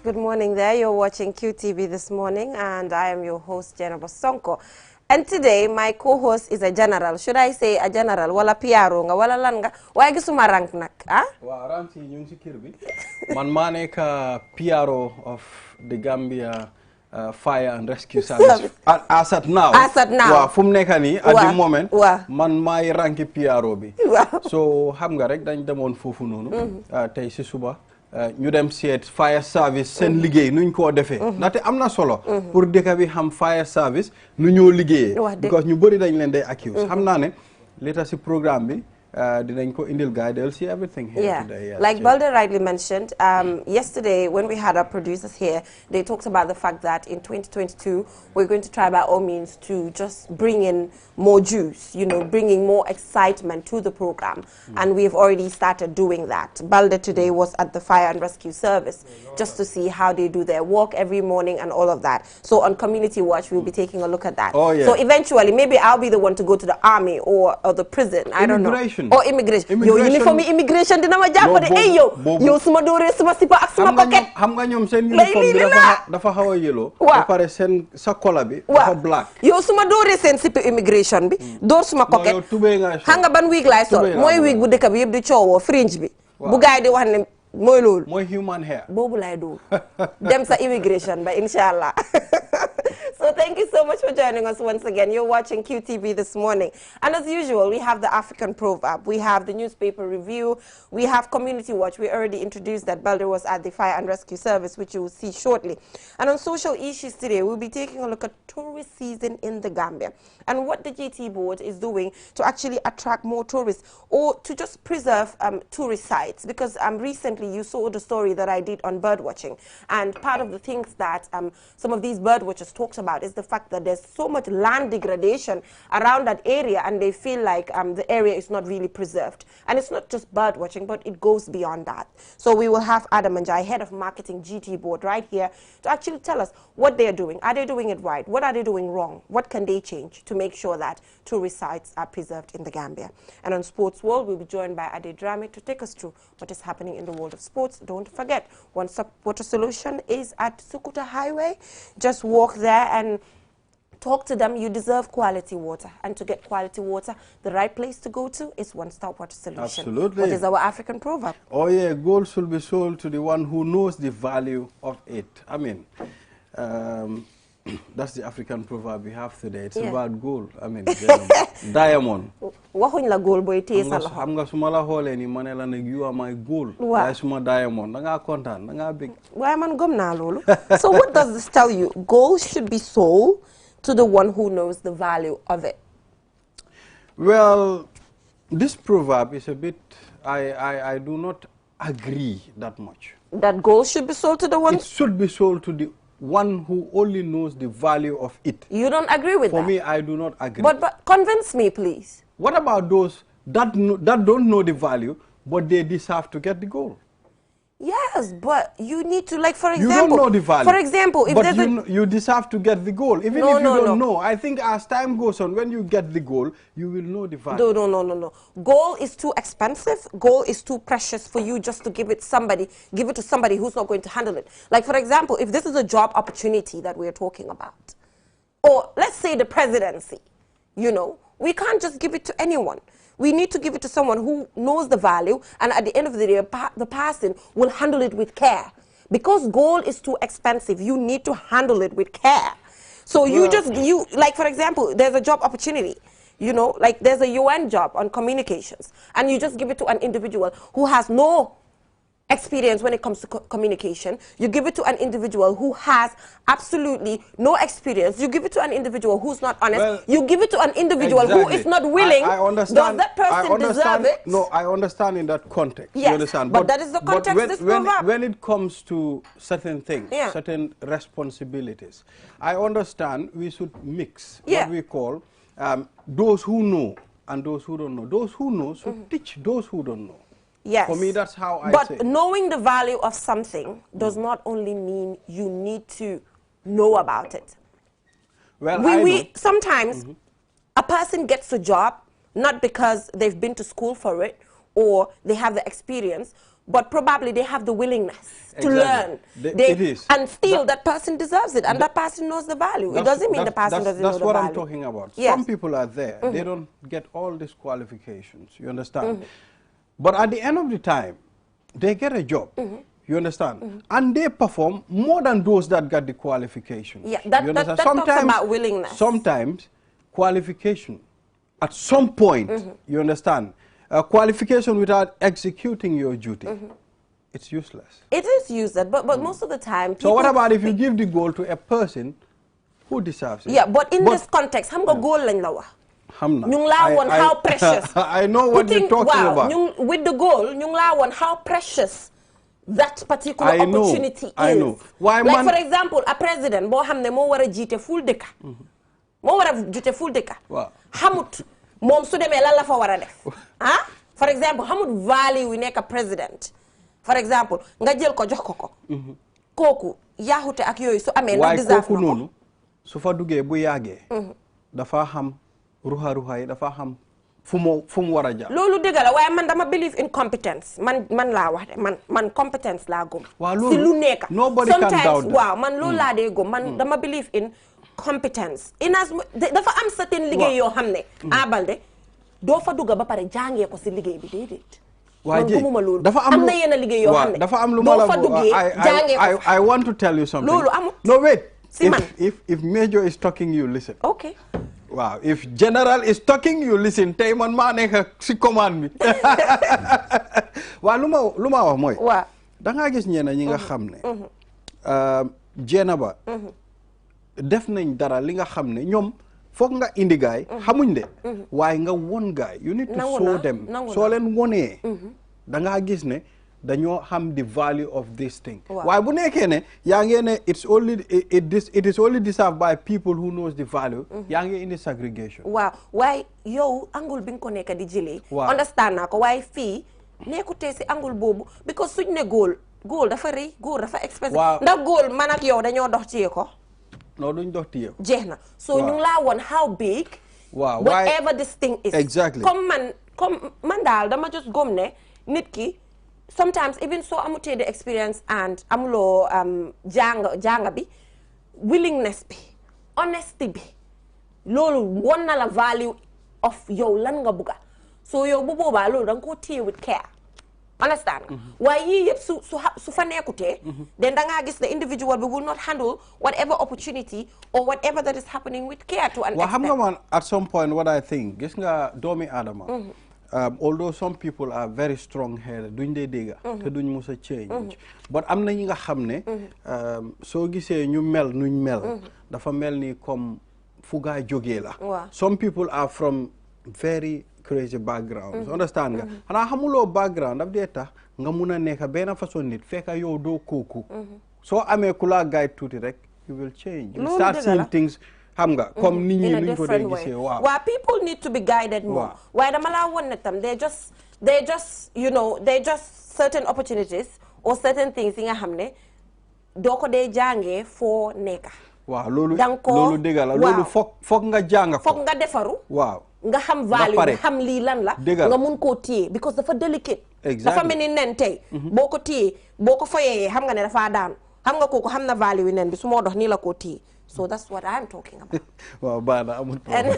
Good morning there. You're watching QTV this morning, and I am your host, Jennifer Sonko. And today, my co-host is a general. Should I say a general? Wala PRO nga, wala langa. Why gisuma rank nak? Wa rank si ñu ci kër bi. Man maa nekk PRO of the Gambia Fire and Rescue Service. As at now. Waaw fu mu nekk nii at the moment. Man maay ranki PRO bi. So xam nga rek dañ demoon foofu noonu. Tey si suba. ñu dem seet fire service seen liggéey nuñ koo defee ndaxte am na solo pour dëkk bi xam fire service nu ñoo liggéeyee because ñu bëri dañ leen day accuse xam naa ne later si programme bi dinañ ko indil guy they'll see everything here today. Like Balde rightly mentioned, yesterday when we had our producers here, they talked about the fact that in 2022 we're going to try by all means to just bring in more juice, you know, bringing more excitement to the program, and we've already started doing that. Balde today was at the Fire and Rescue Service just to see how they do their work every morning and all of that. So on Community Watch we'll be taking a look at that. So eventually maybe I'll be the one to go to the army or the prison, I don't know. Or immigration. Yo uniform immigration dina ma jappale eh yo suma doore suma sipa ak suma paquet. Xam nga ñoom seen uniform bi dafa xaw a yellow ba pare seen sa kola bi dafa black. Yo suma doore seen sipa immigration bi door suma paquet. Xam nga ban wig lay sol mooy wig bu dëkk bi yëpp di coowoo fringe bi. Bu gaay di wax ne mooy loolu. Mooy human hair. Boobu lay door. Dem sa immigration ba inshallah. So thank you so much for joining us once again. You're watching QTV this morning. And as usual, we have the African Proverb. We have the newspaper review. We have Community Watch. We already introduced that Balde was at the Fire and Rescue Service, which you will see shortly. And on social issues today, we'll be taking a look at tourist season in the Gambia and what the GT board is doing to actually attract more tourists or to just preserve tourist sites. Because recently you saw the story that I did on bird watching. And part of the things that some of these bird watchers talked about is the fact that there's so much land degradation around that area, and they feel like the area is not really preserved. And it's not just bird watching, but it goes beyond that. So we will have Adam Manjai, head of marketing GT board, right here to actually tell us what they're doing. Are they doing it right? What are they doing wrong? What can they change to make sure that tourist sites are preserved in the Gambia? And on Sports World, we'll be joined by Ade Drame to take us through what is happening in the world of sports. Don't forget, One Stop Water Solution is at Sukuta Highway. Just walk there and talk to them. You deserve quality water, and to get quality water, the right place to go to is One Stop Water Solution. Absolutely. What is our African proverb? Oh yeah, gold should be sold to the one who knows the value of it. I mean, that's the African proverb we have today. It's about gold. I mean, diamond. Waxuñ la gold boy téye sa loxo. Xam nga suma la xoolee ni ma ne la ne you are my gold. Waaye suma diamond. Da ngaa kontaan, da ngaa bég. Waaye man gëm naa loolu. So what does this tell you? Gold should be sold to the one who knows the value of it. Well, this proverb is a bit, I do not agree that much. That gold should be sold to the one? It should be sold to the one who only knows the value of it. You don't agree with that? For me, I do not agree. But convince me, please. What about those that don't know the value, but they deserve to get the gold? Yes, but you need to, like, for example... You don't know the value. For example, if there's you deserve to get the goal. Even if you don't know, I think as time goes on, when you get the goal, you will know the value. No. Gold is too expensive. Gold is too precious for you just to give it to somebody who's not going to handle it. Like, for example, if this is a job opportunity that we're talking about, or let's say the presidency, you know, we can't just give it to anyone. We need to give it to someone who knows the value, and at the end of the day, the person will handle it with care. Because gold is too expensive, you need to handle it with care. So like, for example, there's a job opportunity. You know, like there's a UN job on communications, and you just give it to an individual who has no experience when it comes to communication. You give it to an individual who has absolutely no experience. You give it to an individual who's not honest. Well, you give it to an individual who is not willing. I understand. Does that person deserve it? No, I understand in that context. Yes, you understand? But that is the context when it comes to certain things, certain responsibilities, I understand we should mix what we call those who know and those who don't know. Those who know should teach those who don't know. Yes. For me, that's how I say. But knowing the value of something does not only mean you need to know about it. Well, sometimes a person gets a job not because they've been to school for it or they have the experience, but probably they have the willingness to learn. It is. And still that person deserves it, and that person knows the value. It doesn't mean the person doesn't know the value. That's what I'm talking about. Yes. Some people are there. They don't get all these qualifications. You understand? But at the end of the time, they get a job. You understand? And they perform more than those that got the qualifications. Yeah, that talks about willingness. Sometimes qualification, at some point, you understand, qualification without executing your duty, it's useless. It is useless, but most of the time... So what about if you give the goal to a person who deserves it? Yeah, but in this context, how much goal lañ la wax? How precious. I know what you're talking about. With the goal, ñu la won how precious that particular opportunity is. I know. Why, like for example, a president boo xam ne moo war a jiite full dëkk. Moo war a jiite full dëkk. Xamut moom su demee lan la fa war a def. For example, xamut value wi nekk president. For example, nga jël ko jox ko. Kooku yaahute ak yooyu su amee ndax deserve na ko. Waaye kooku noonu su fa duggee bu yàggee. Dafa xam ruha yi dafa xam fu mu war a jaar. Loolu dëgg la waaye man dama believe in competence man laa wax de man competence laa gëm. Si lu nekk. Nobody can doubt that. Sometimes waaw man loolu laa dee gëm man dama believe in competence. Dafa am certain liggéey yoo xam ne. Balde doo fa dugga ba pare jàngee ko si liggéey bi déedéet. waa ji dafa am na yenn liggéey yoo xam ne. dafa am lu ma la doo fa duggee jàngee ko. I want to tell you something. Loolu amut. No wait. Si man. If Major is talking, you listen. Okay. Wow, if General is talking, you listen. Tey man maa nekk si commande bi. Waa lu ma wax mooy. Waaw. Da nga gis ñenn ñi nga xam ne. Jenaba. Def nañ dara li nga xam ne ñoom foog nga indi gaay xamuñ de. waaye nga won gaay. You need to show them. Soo leen wonee. Da nga gis ne dañoo xam the value of this thing. waaye bu nekkee ne yaa ngi ne it is only deserved by people who knows the value. yaa ngi indi segregation. waaw waaye yow angle bi nga ko nekk di jëlee. understand naa ko waaye fii nekkutee si angle boobu because suñ ne góol dafa rëy góor dafa expensive. ndax góol man ak yow dañoo dox téye ko. non duñ dox téye ko. jeex na so ñu ngi laa woon how big. waaw whatever this thing is. exactly comme man daal dama just gëm ne nit ki. Sometimes even so amutee the experience and amuloo jàng bi willingness bi honesty bi loolu won na la value of yow lan nga bugga so yow bu boobaa loolu da nga koo téye with care understand waaye yii yëpp su fa nekkutee then da ngaa gis the individual bi will not handle whatever opportunity or whatever that is happening with care to an extent. Xam nga man at some point what I think gis nga doomi aadama although some people are very strong headed duñ dee dégga te duñ mus a change but am na ñi nga xam ne soo gisee ñu mel nuñ mel dafa mel ni comme fu gaa jógee la some people are from very crazy backgrounds understand nga xanaa xamuloo background daf dee tax nga mun a nekk benn façon nit fekk yow doo kooku soo amee ku laa guide tuuti rek you will change you start seeing things xam nga comme nit ñi luñ ko dee gisee waaw people need to be guided more waaye dama laa won ne tam they just you know they just certain opportunities or certain things yi nga xam ne doo ko dee jàngee foo nekka waaw loolu dëgg la loolu foog nga jàng ko foog nga defaru waaw nga xam value xam lii lan la nga mun koo téye because dafa delicate dafa mel ni nen tey boo ko téye boo ko foyee xam nga ne dafa daanu xam nga kooku xam na value nen bi su moo dox nii la koo téye so that's what I'm talking about. Wow, bana amul problem.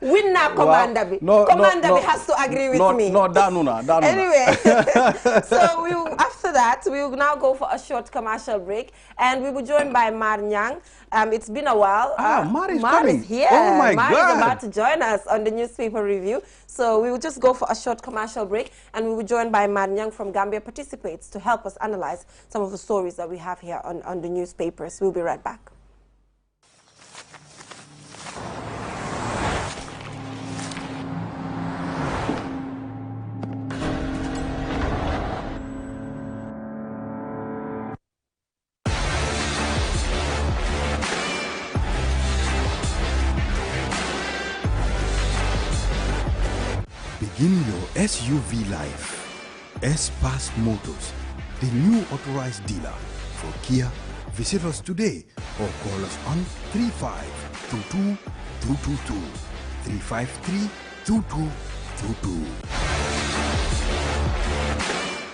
Win na commander bi. Commander bi has to agree with me. No, danuna. Anyway, so after that we will now go for a short commercial break, and we will join by Mar Nyang. It's been a while. Mar is coming. Is here. Oh my Mar God. is about to join us on the newspaper review. So we will just go for a short commercial break, and we will join by Mar Nyang from Gambia Participates to help us analyze some of the stories that we have here on the newspapers. We'll be right back. Begin your SUV life. S-Pass Motors, the new authorized dealer for Kia. Visit us today or call us on 3522-222, 353-2222.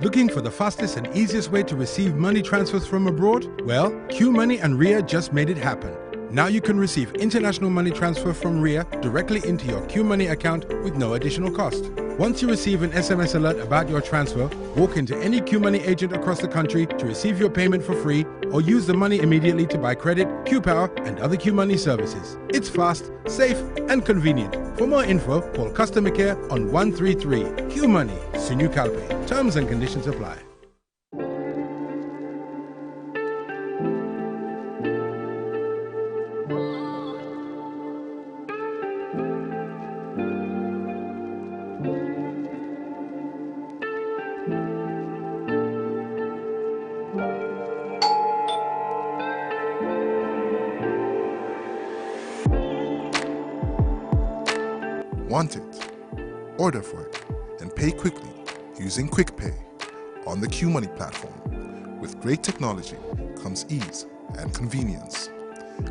Looking for the fastest and easiest way to receive money transfers from abroad? Well, QMoney and Ria just made it happen. Now you can receive international money transfer from Ria directly into your QMoney account with no additional cost. Once you receive an SMS alert about your transfer, walk into any QMoney agent across the country to receive your payment for free or use the money immediately to buy credit, QPower and other QMoney services. It's fast, safe and convenient. For more info, call customer care on 133. QMoney, Sunyu Kalpe. Terms and conditions apply. Want it? Order for it and pay quickly using QuickPay on the QMoney platform. With great technology comes ease and convenience.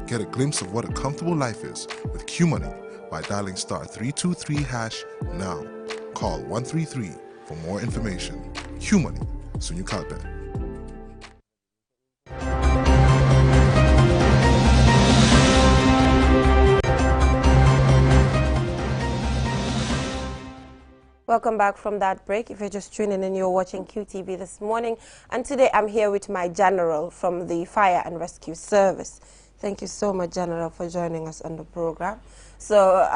Get a glimpse of what a comfortable life is with QMoney by dialing *323# now. Call 133 for more information. QMoney, Sunyu Kalpe. Welcome back from that break. If you're just tuning in, you're watching QTV this morning. And today I'm here with my general from the Fire and Rescue Service. Thank you so much, General, for joining us on the program. So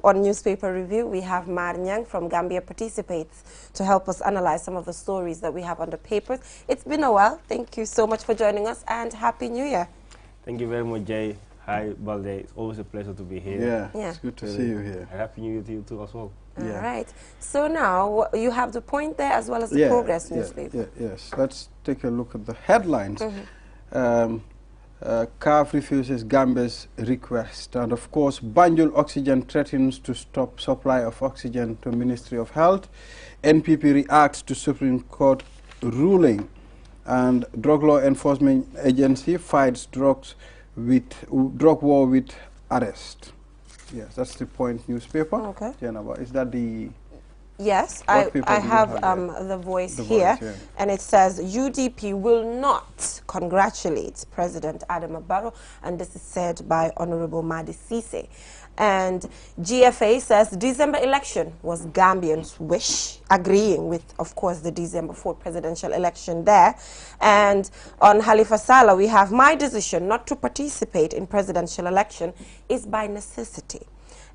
on Newspaper Review, we have Mar Nyang from Gambia Participates to help us analyze some of the stories that we have on the papers. It's been a while. Thank you so much for joining us and Happy New Year. Thank you very much, Jay. Hi, Balde. It's always a pleasure to be here. Yeah, it's good to see you here. And Happy New Year to you too as well. All right. So now you have the point there as well as the Progress newspaper. Yes. Let's take a look at the headlines. CAF refuses Gambia's request, and of course Banjul Oxygen threatens to stop supply of oxygen to Ministry of Health. NPP reacts to Supreme Court ruling, and Drug Law Enforcement Agency fights drug war with arrest. Yes, that's the Point newspaper. Okay. Jenaba, is that the... Yes, I have the voice here, and it says UDP will not congratulate President Adama Barrow, and this is said by Honorable Madi Cisse. And GFA says December election was Gambians' wish, agreeing with, of course, the December 4th presidential election there. And on Halifa Sallah, we have my decision not to participate in presidential election is by necessity.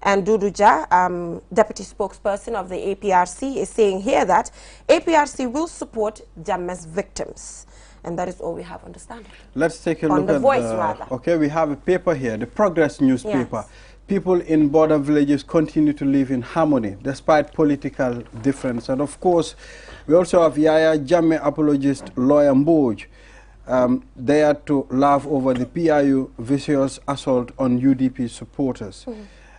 And Duduja, deputy spokesperson of the APRC, is saying here that APRC will support Jammeh's victims. And that is all we have on the standard. Let's take a look at the voice, rather. Okay, we have a paper here, the Progress newspaper. Yes. People in border villages continue to live in harmony despite political difference. And of course, we also have Yaya Jammeh apologist lawyer Mboj. They had to laugh over the PIU vicious assault on UDP supporters.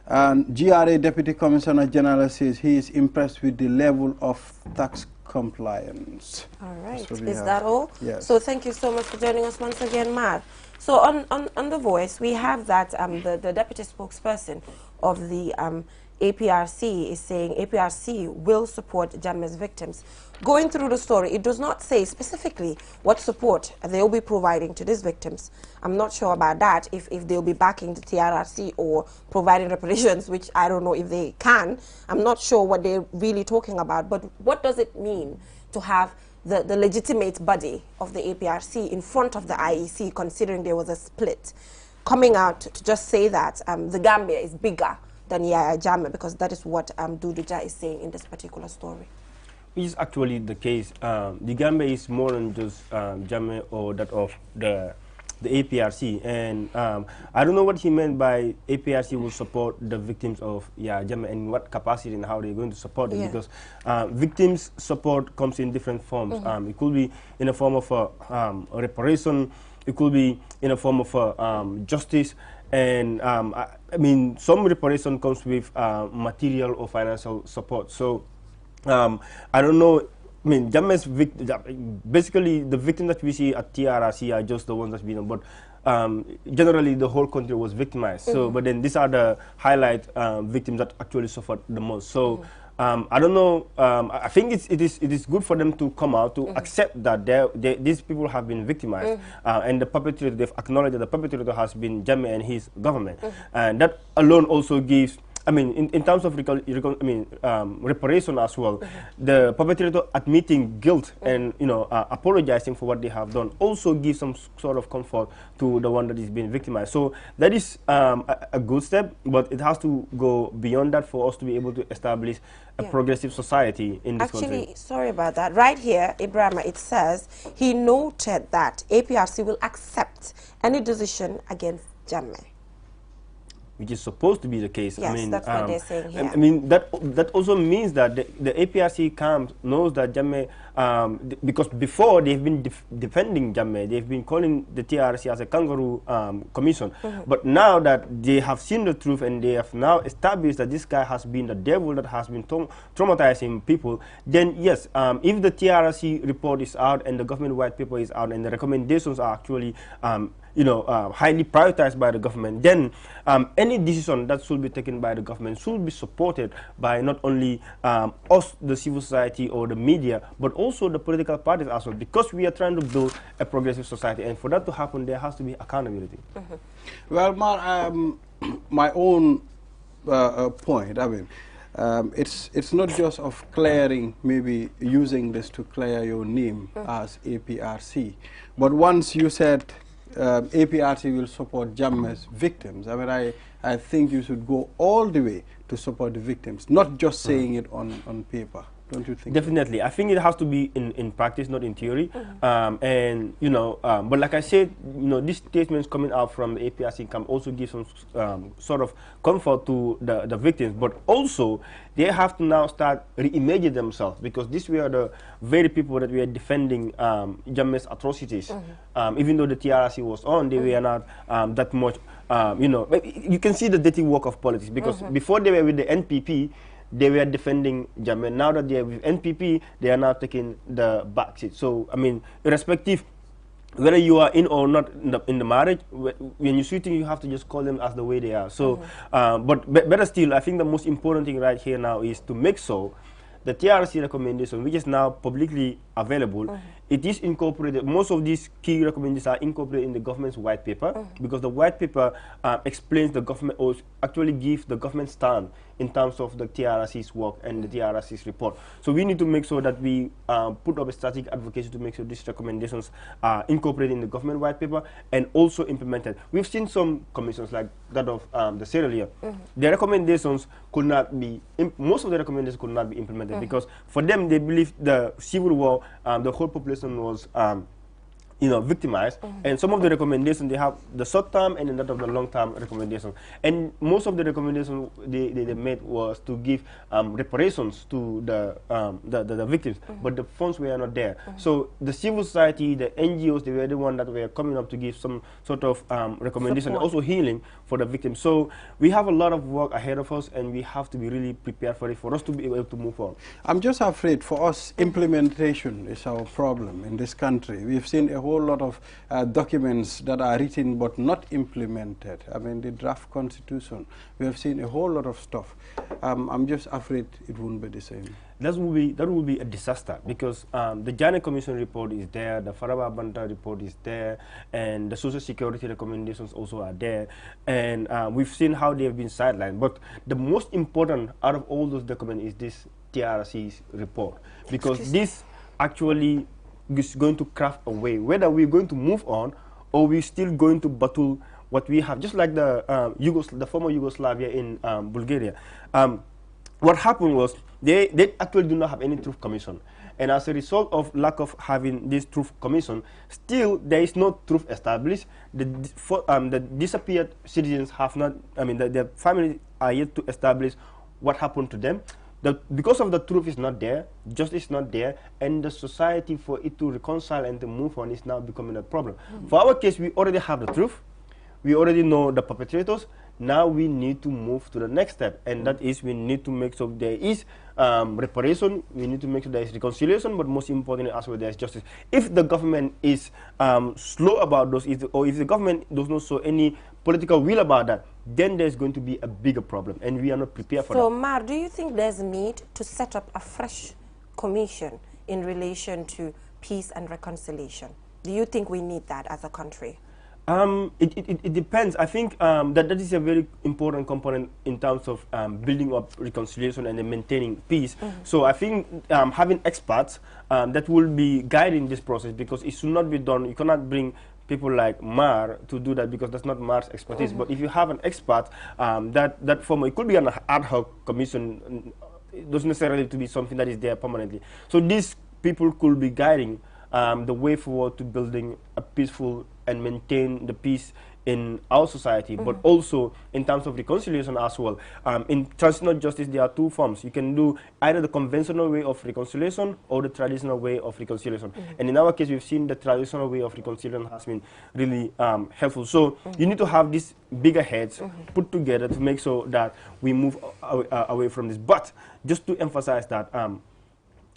And GRA Deputy Commissioner General says he is impressed with the level of tax compliance. All right. Is that all? Yes. So thank you so much for joining us once again, Mar. So on The Voice, we have that the deputy spokesperson of the APRC is saying APRC will support Jammeh's victims. Going through the story, it does not say specifically what support they'll be providing to these victims. I'm not sure about that, if they'll be backing the TRRC or providing reparations, which I don't know if they can. I'm not sure what they're really talking about, but what does it mean to have the legitimate body of the APRC in front of the IEC, considering there was a split, coming out to just say that the Gambia is bigger than Yaya Jammeh, because that is what Duduja is saying in this particular story. Which is actually the case. The Gambia is more than just Jammeh or that of the APRC, and I don't know what he meant by APRC will support the victims of Jammeh and what capacity and how they're going to support them, because victims support comes in different forms. It could be in a form of a reparation, it could be in a form of justice, and I mean some reparation comes with material or financial support. So I don't know. I mean, Jammeh's basically the victims that we see at TRRC are just the ones that's been, but generally the whole country was victimized. So, but then these are the highlight victims that actually suffered the most. So, I don't know. I think it is good for them to come out to accept that these people have been victimized, and the perpetrator, they've acknowledged that the perpetrator has been Jammeh and his government, and that alone also gives. I mean, in terms of reparation as well, the perpetrator admitting guilt and apologizing for what they have done also gives some sort of comfort to the one that is being victimized. So that is a good step, but it has to go beyond that for us to be able to establish a progressive society in this country. Actually, sorry about that. Right here, Ibrahima, it says he noted that APRC will accept any decision against Jammeh. Which is supposed to be the case. Yes, I mean, that's what they're saying here. I mean, that also means that the APRC camp knows that Jammeh, because before they've been defending Jammeh, they've been calling the TRC as a kangaroo commission. But now that they have seen the truth and they have now established that this guy has been the devil that has been traumatizing people, then yes, if the TRC report is out and the government white paper is out and the recommendations are actually highly prioritized by the government, then any decision that should be taken by the government should be supported by not only us, the civil society or the media, but also the political parties as well, because we are trying to build a progressive society, and for that to happen, there has to be accountability. Well, my own point, I mean, it's not just of clearing, maybe using this to clear your name as APRC, but once you said APRC will support Jammeh's victims, I mean, I think you should go all the way to support the victims, not just saying it on paper. Don't you think? Definitely. I think it has to be in practice, not in theory. And, but like I said, these statements coming out from the APRC camp also give some sort of comfort to the victims. But also, they have to now start reimaging themselves, because these were the very people that were defending Jammeh's atrocities. Even though the TRC was on, they were not that much, you can see the dirty work of politics, because before they were with the NPP, they were defending Jammeh. Now that they are with NPP, they are now taking the back seat. So, I mean, irrespective whether you are in or not in the marriage, when you're shooting, you have to just call them as the way they are. So, but better still, I think the most important thing right here now is to make sure the TRC recommendation, which is now publicly available, it is incorporated. Most of these key recommendations are incorporated in the government's white paper, because the white paper explains the government, or actually gives the government stand in terms of the TRC's work and the TRC's report. So we need to make sure that we put up a strategic advocacy to make sure these recommendations are incorporated in the government white paper and also implemented. We've seen some commissions like that of the Sierra Leone. The recommendations could not be, most of the recommendations could not be implemented because for them, they believe the civil war, the whole population was victimized, and some of the recommendations, they have the short-term and that of the long-term recommendations. And most of the recommendations they made was to give reparations to the victims, but the funds were not there. So the civil society, the NGOs, they were the ones that were coming up to give some sort of recommendation and also healing for the victims. So we have a lot of work ahead of us, and we have to be really prepared for it, for us to be able to move on. I'm just afraid for us, implementation is our problem in this country. We've seen a whole lot of documents that are written but not implemented. I mean, the draft constitution, we have seen a whole lot of stuff. I'm just afraid it won't be the same. That will be a disaster, because the Jammeh Commission report is there, the Faraba Banta report is there, and the social security recommendations also are there, and we've seen how they have been sidelined. But the most important out of all those documents is this TRC's report, because this actually is going to craft a way, whether we're going to move on or we're still going to battle what we have, just like the former Yugoslavia in Bulgaria. What happened was they actually do not have any truth commission, and as a result of lack of having this truth commission, still there is no truth established. The disappeared citizens have not, I mean, their families are yet to establish what happened to them. Because of the truth is not there, justice is not there, and the society, for it to reconcile and to move on, is now becoming a problem. For our case, we already have the truth. We already know the perpetrators. Now we need to move to the next step, and that is we need to make sure there is reparation, we need to make sure there is reconciliation, but most importantly as well there is justice. If the government is slow about those, or if the government does not show any political will about that, then there's going to be a bigger problem, and we are not prepared for that. So, Mar, do you think there's a need to set up a fresh commission in relation to peace and reconciliation? Do you think we need that as a country? It depends. I think that is a very important component in terms of building up reconciliation and then maintaining peace. So I think having experts that will be guiding this process, because it should not be done. You cannot bring people like Mar to do that, because that's not Mar's expertise. But if you have an expert, that form, it could be an ad hoc commission. It doesn't necessarily to be something that is there permanently. So these people could be guiding the way forward to building a peaceful and maintain the peace in our society, but also in terms of reconciliation as well. In transitional justice, there are two forms. You can do either the conventional way of reconciliation or the traditional way of reconciliation. And in our case, we've seen the traditional way of reconciliation has been really helpful. So you need to have these bigger heads put together to make sure that we move away from this. But just to emphasize that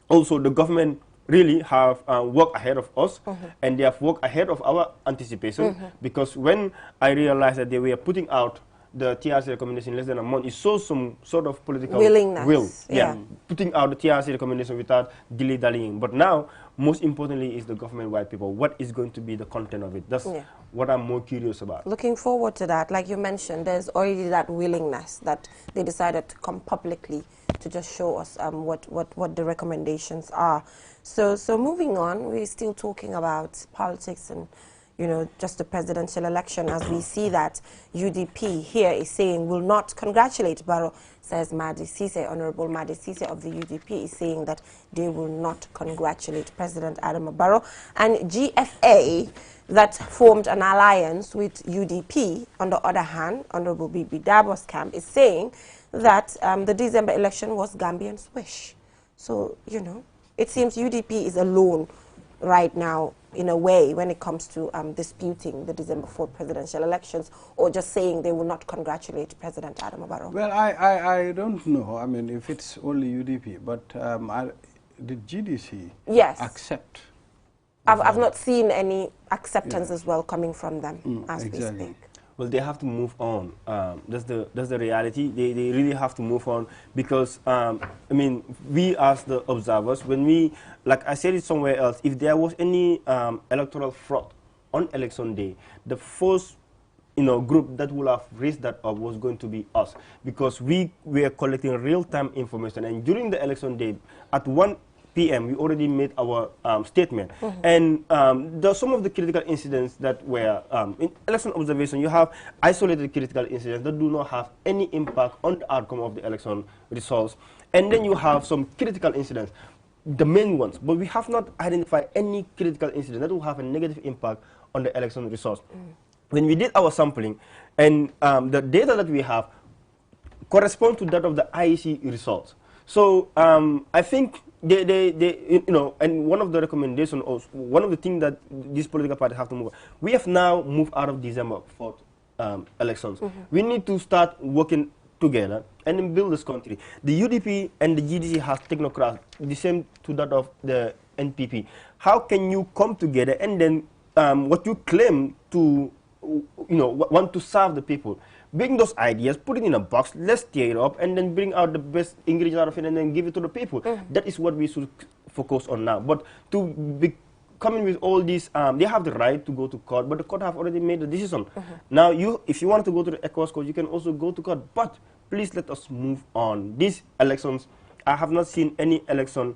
also the government really have worked ahead of us, and they have worked ahead of our anticipation, because when I realized that they were putting out the TRC recommendation in less than a month, it shows some sort of political willingness. Will. Yeah, putting out the TRC recommendation without dilly-dallying. But now, most importantly, is the government-wide people. What is going to be the content of it? That's what I'm more curious about. Looking forward to that. Like you mentioned, there's already that willingness that they decided to come publicly to just show us what the recommendations are. So moving on, we're still talking about politics and, you know, just the presidential election, as we see that UDP here is saying will not congratulate Barrow, says Madi Cisse. Honorable Madi Cisse of the UDP is saying that they will not congratulate President Adama Barrow. And GFA, that formed an alliance with UDP, on the other hand, Honorable Bibi Dabo's camp is saying that the December election was Gambians' wish. So, you know, it seems UDP is alone right now, in a way, when it comes to disputing the December 4th presidential elections, or just saying they will not congratulate President Adama Barrow. Well, I don't know, I mean, if it's only UDP, but did GDC accept? I've not seen any acceptance as well coming from them as we speak. Well, they have to move on. That's the reality. They really have to move on, because I mean, we as the observers, when we, like I said it somewhere else, if there was any electoral fraud on election day, the first group that would have raised that up was going to be us, because we were collecting real-time information, and during the election day at 1 p.m. we already made our statement. And some of the critical incidents that were in election observation, you have isolated critical incidents that do not have any impact on the outcome of the election results. And then you have some critical incidents, the main ones, but we have not identified any critical incident that will have a negative impact on the election results. When we did our sampling, and the data that we have correspond to that of the IEC results. So I think and one of the recommendations, or one of the things that these political parties have to move on, we have now moved out of December 4th elections. We need to start working together and then build this country. The UDP and the GDC has technocrats, the same to that of the NPP. How can you come together and then what you claim to, want to serve the people? Bring those ideas, put it in a box, let's tear it up, and then bring out the best ingredients out of it and then give it to the people. That is what we should focus on now. But to be coming with all these, they have the right to go to court, but the court have already made the decision. Now, if you want to go to the ECOWAS court, you can also go to court. But please let us move on. These elections, I have not seen any election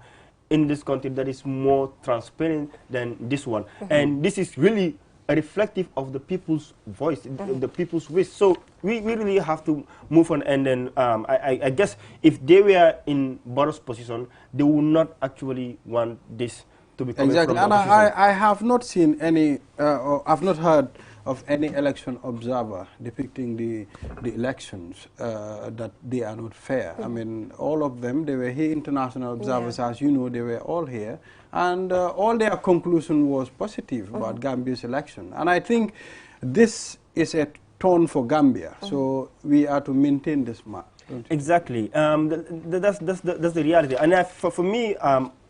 in this country that is more transparent than this one. And this is really a reflective of the people's voice, the people's wish. So we really have to move on. And then I guess if they were in Barrow's position, they would not actually want this to be coming from the opposition. And I have not seen any, or I've not heard of any election observer depicting the elections that they are not fair. I mean, all of them, they were here, international observers, as you know, they were all here. And all their conclusion was positive about Gambia's election. And I think this is a tone for Gambia. So we are to maintain this mark. Exactly. That's the reality. And for me,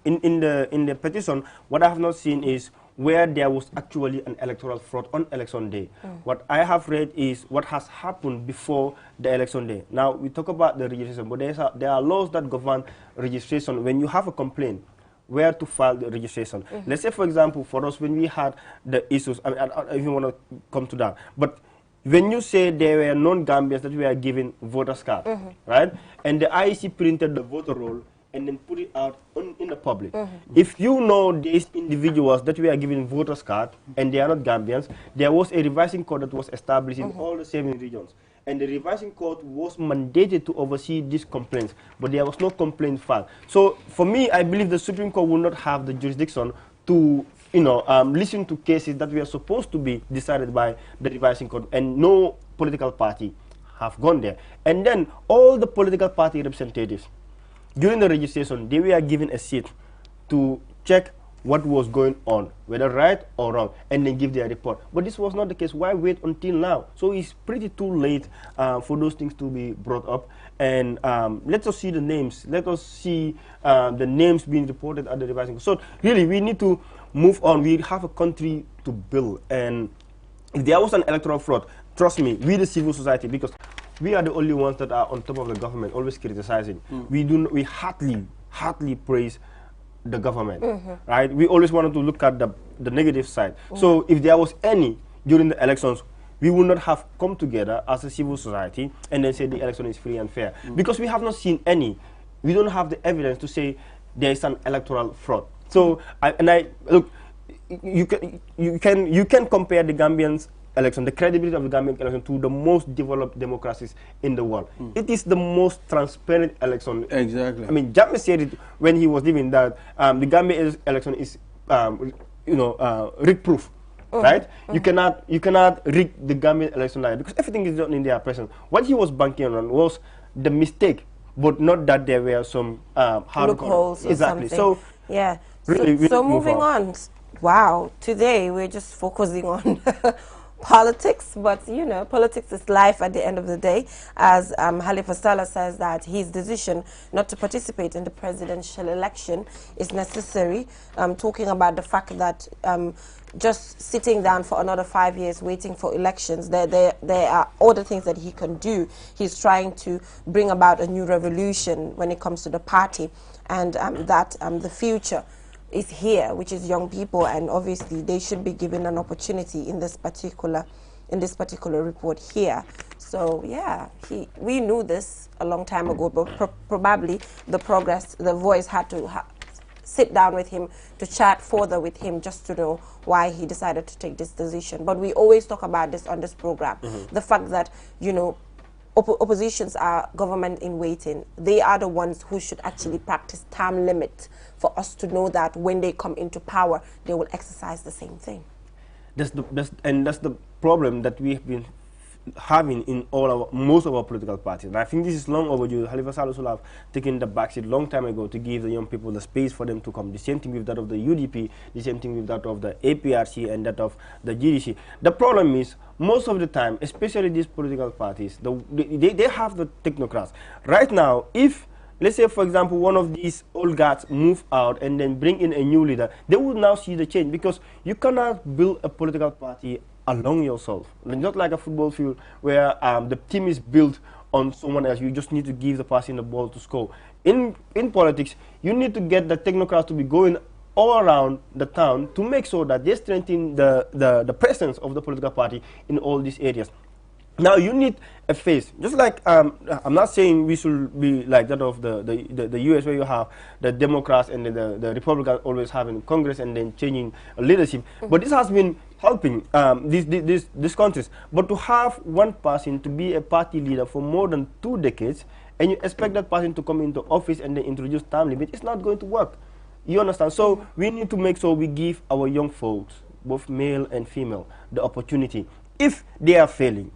in the petition, what I have not seen is where there was actually an electoral fraud on election day. What I have read is what has happened before the election day. Now, we talk about the registration, but there are laws that govern registration. When you have a complaint, where to file the registration. Let's say, for example, for us, when we had the issues, I even want to come to that, but when you say there were non-Gambians that were given voters card, right, and the IEC printed the voter roll and then put it out in the public. If you know these individuals that were given voters card and they are not Gambians, there was a revising court that was established in all the 7 regions. And the revising court was mandated to oversee these complaints, but there was no complaint filed. So for me, I believe the Supreme Court will not have the jurisdiction to listen to cases that were supposed to be decided by the revising court, and no political party have gone there. And then all the political party representatives, during the registration, they were given a seat to check what was going on, whether right or wrong, and then give their report. But this was not the case. Why wait until now? So it's pretty too late for those things to be brought up. And let us see the names. Let us see the names being reported at the revising. So really, we need to move on. We have a country to build. And if there was an electoral fraud, trust me, we the civil society, because we are the only ones that are on top of the government, always criticizing. We hardly praise the government, right? We always wanted to look at the negative side. So if there was any during the elections, we would not have come together as a civil society and then say the election is free and fair, because we have not seen any. We don't have the evidence to say there is an electoral fraud. So look, you can compare the Gambians election, the credibility of the Gambian election, to the most developed democracies in the world. It is the most transparent election. Exactly. I mean, Jammeh said it when he was living, that the Gambian election is, rig-proof, right? You cannot rig the Gambian election like that, because everything is done in their presence. What he was banking on was the mistake, but not that there were some loopholes or something. So yeah. Really, so moving on. Wow. Today we're just focusing on politics, but you know, politics is life at the end of the day. As Halifa Sallah says that his decision not to participate in the presidential election is necessary, talking about the fact that just sitting down for another 5 years waiting for elections, there are other things that he can do. He's trying to bring about a new revolution when it comes to the party, and that the future is here, which is young people, and obviously they should be given an opportunity in this particular report here. So yeah, we knew this a long time ago, but probably the Voice had to sit down with him to chat further with him just to know why he decided to take this decision. But we always talk about this on this program, the fact that, you know, oppositions are government in waiting. They are the ones who should actually practice term limit for us to know that when they come into power, they will exercise the same thing. That's the problem that we've been having in most of our political parties. And I think this is long overdue. Halifa Sallah should have taken the backseat long time ago to give the young people the space for them to come. The same thing with that of the UDP, the same thing with that of the APRC and that of the GDC. The problem is, most of the time, especially these political parties, they have the technocrats. Right now, if, let's say, for example, one of these old guards move out and then bring in a new leader, they will now see the change, because you cannot build a political party along yourself. Not like a football field where the team is built on someone else. You just need to give the person the ball to score. In politics, you need to get the technocrats to be going all around the town to make sure that they strengthen the presence of the political party in all these areas. Now you need a face, just like I'm not saying we should be like that of the US, where you have the Democrats and the Republicans always having Congress and then changing leadership. But this has been helping these countries. But to have one person to be a party leader for more than 2 decades, and you expect that person to come into office and then introduce term limit, it's not going to work. You understand? So we need to make sure we give our young folks, both male and female, the opportunity. If they are failing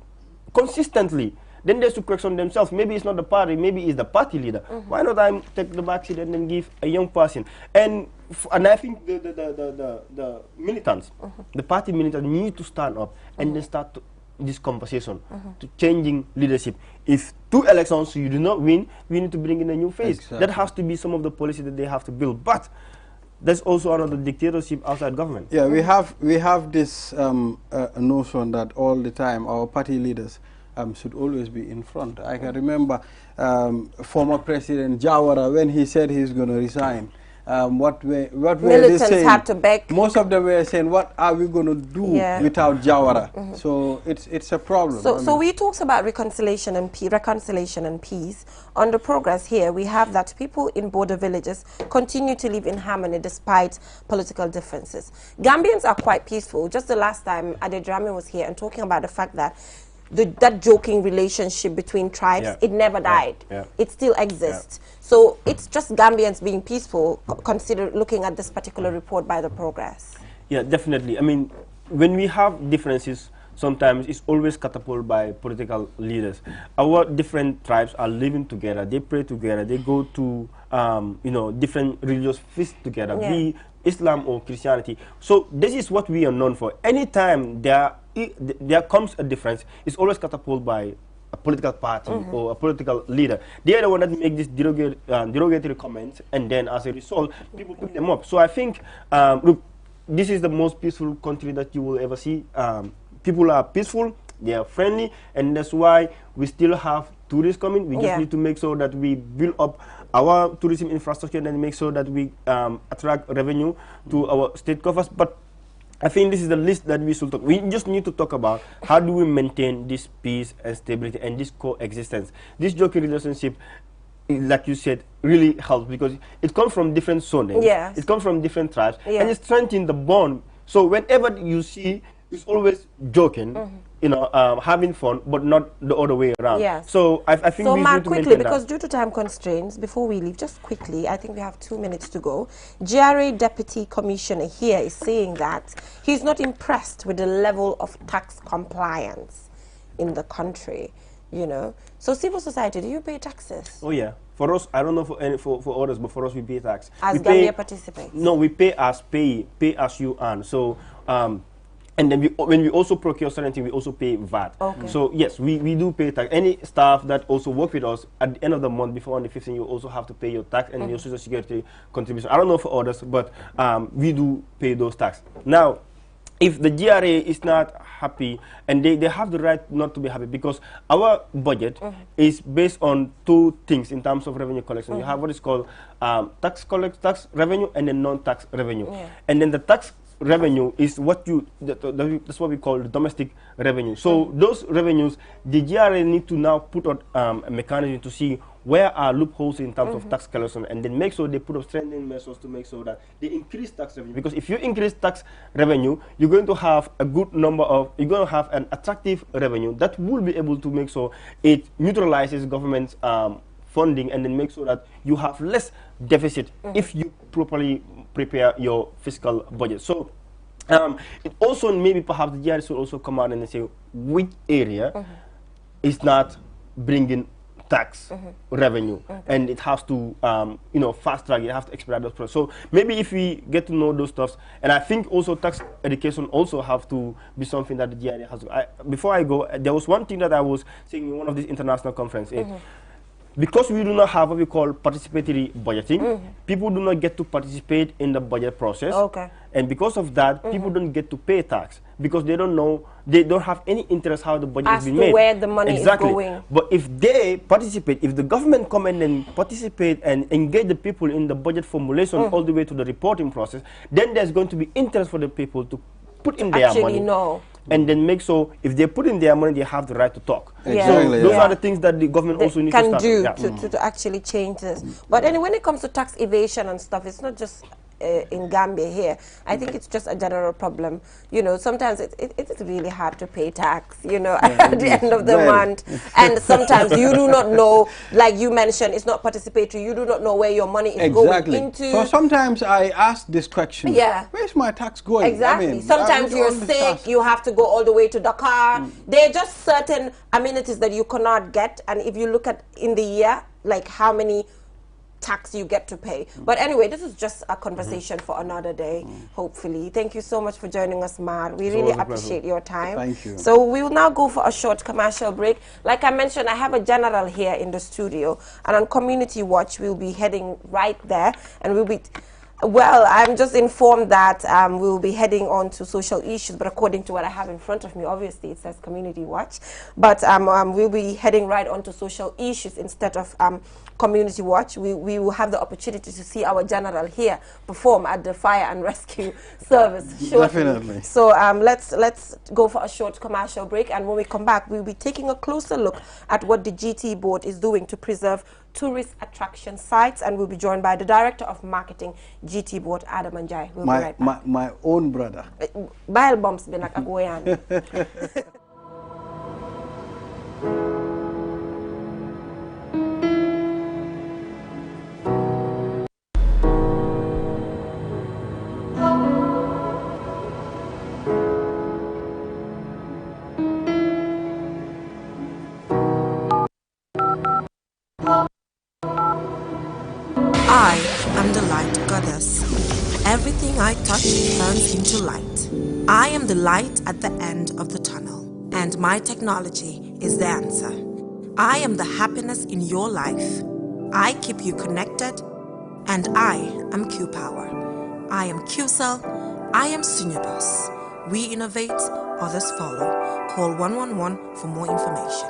consistently, then they should question themselves. Maybe it's not the party, maybe it's the party leader. Why not I take the back seat and then give a young person? And I think the militants, the party militants, need to stand up and then start this conversation to changing leadership. If 2 elections you do not win, we need to bring in a new face. Exactly. That has to be some of the policy that they have to build. But there's also another dictatorship outside government. Yeah, we have this notion that all the time our party leaders should always be in front. I can remember former President Jawara, when he said he's going to resign, what were they saying? Had to beg. Most of them were saying, what are we going to do without Jawara? So it's a problem. So we talked about reconciliation and peace. On the progress here, we have that people in border villages continue to live in harmony despite political differences. Gambians are quite peaceful. Just the last time Adedrame was here and talking about the fact that that joking relationship between tribes, it never died. It still exists. So it's just Gambians being peaceful, consider looking at this particular report by the progress. Yeah, definitely. I mean, when we have differences, sometimes it's always catapulted by political leaders. Our different tribes are living together. They pray together. They go to, you know, different religious feasts together, be Islam or Christianity. So this is what we are known for. Anytime there comes a difference, it's always catapulted by a political party or a political leader. They are the one that make these derogatory comments, and then as a result, people pick them up. So I think, look, this is the most peaceful country that you will ever see. People are peaceful, they are friendly, and that's why we still have tourists coming. We just need to make sure that we build up our tourism infrastructure and make sure that we attract revenue to our state coffers. But I think this is the list that we should talk. We just need to talk about how do we maintain this peace and stability and this coexistence. This joking relationship, like you said, really helps because it comes from different zones. It comes from different tribes, and it's strengthening the bond. So whenever you see, it's always joking, you know, having fun, but not the other way around. So I think so we Mark, need to quickly, because due to time constraints, before we leave, just quickly, I think we have 2 minutes to go. GRA Deputy Commissioner here is saying that he's not impressed with the level of tax compliance in the country, you know. So civil society, do you pay taxes? Oh yeah. For us, I don't know for others, but for us we pay tax. As Gambia participates? No, we pay as pay as you earn. So and then when we also procure certain things, we also pay VAT. So yes, we do pay tax. Any staff that also work with us, at the end of the month, before on the 15th, you also have to pay your tax and your social security contribution. I don't know for others, but we do pay those tax. Now, if the GRA is not happy, and they have the right not to be happy, because our budget is based on 2 things in terms of revenue collection. You have what is called tax revenue and then non-tax revenue. And then the tax revenue is what that's what we call the domestic revenue. So those revenues, the GRA need to now put out a mechanism to see where are loopholes in terms of tax collection, and then make sure they put up strengthening measures to make sure that they increase tax revenue. Because if you increase tax revenue, you're going to have a good number of, you're going to have an attractive revenue that will be able to make sure it neutralizes government's funding, and then make sure that you have less deficit if you properly prepare your fiscal budget. So it also maybe perhaps the GRA should also come out and say which area is not bringing tax revenue, and it has to you know, fast track, you have to expedite those processes. So maybe if we get to know those stuff, and I think also tax education also have to be something that the GRA has to. Before I go, there was one thing that I was saying in one of these international conferences. Because we do not have what we call participatory budgeting, people do not get to participate in the budget process. And because of that, people don't get to pay tax because they don't know, they don't have any interest how the budget is being made. Where the money is going. But if they participate, if the government come in and participate and engage the people in the budget formulation all the way to the reporting process, then there's going to be interest for the people to put in their money. And then make sure if they put in their money, they have the right to talk. So those are the things that the government also needs to start to actually change this. But anyway, when it comes to tax evasion and stuff, it's not just in Gambia here. I think it's just a general problem. You know, sometimes it's really hard to pay tax, you know, at the end of the month. And sometimes you do not know, like you mentioned, it's not participatory. You do not know where your money is going into. So sometimes I ask this question, where's my tax going? Exactly. I mean, sometimes you're sick, you have to go all the way to Dakar. There are just certain amenities that you cannot get. And if you look at in the year, like how many tax you get to pay. But anyway, this is just a conversation for another day, hopefully. Thank you so much for joining us, Mar. We really appreciate your time. Thank you. So we will now go for a short commercial break. Like I mentioned, I have a general here in the studio, and on Community Watch, we'll be heading right there, and we'll be Well, I'm just informed that we'll be heading on to social issues, but according to what I have in front of me, obviously it says Community Watch, but we'll be heading right on to social issues instead of Community Watch. We will have the opportunity to see our general here perform at the Fire and Rescue Service shortly. Definitely. So let's go for a short commercial break, and when we come back, we'll be taking a closer look at what the GT board is doing to preserve tourist attraction sites, and we'll be joined by the Director of Marketing, GT Board, Adam Anjay. We'll be right back. My own brother. Bail bombs benak agoyan. I am the light goddess. Everything I touch turns into light. I am the light at the end of the tunnel, and my technology is the answer. I am the happiness in your life. I keep you connected, and I am Q-Power. I am Q-Cell. I am Sunibus. We innovate, others follow. Call 111 for more information.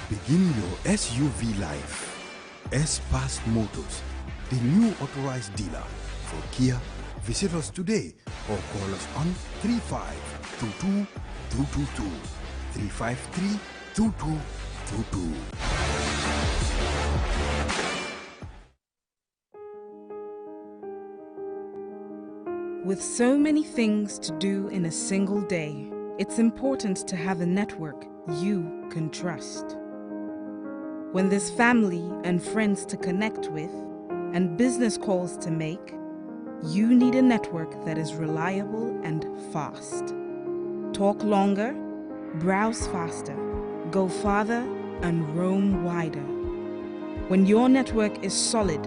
Begin your SUV life. S-Pass Motors, the new authorized dealer for Kia. Visit us today or call us on 3522-222, 353-2222. With so many things to do in a single day, it's important to have a network you can trust. When there's family and friends to connect with and business calls to make, you need a network that is reliable and fast. Talk longer, browse faster, go farther, and roam wider. When your network is solid,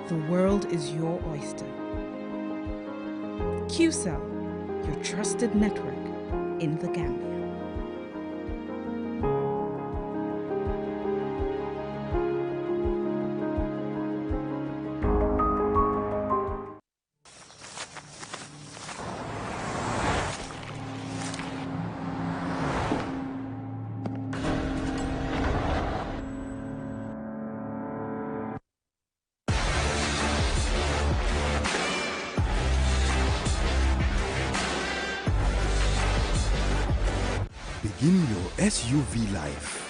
the world is your oyster. Q-Cell, your trusted network in the Gambia. Begin your SUV life.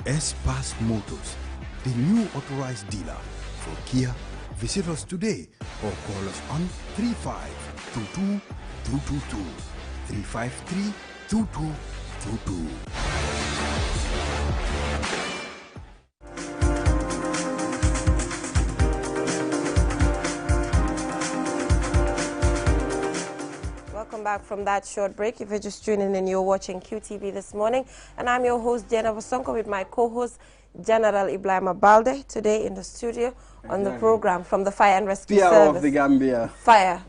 S-Pass Motors, the new authorized dealer for Kia. Visit us today or call us on 3522-222, 353-2222. Welcome back from that short break. If you're just tuning in, you're watching QTV this morning, and I'm your host, Jenna Vasonko, with my co-host, General Ibrahima Balde, today in the studio on the program from the Fire and Rescue Service. of the Gambia. Fire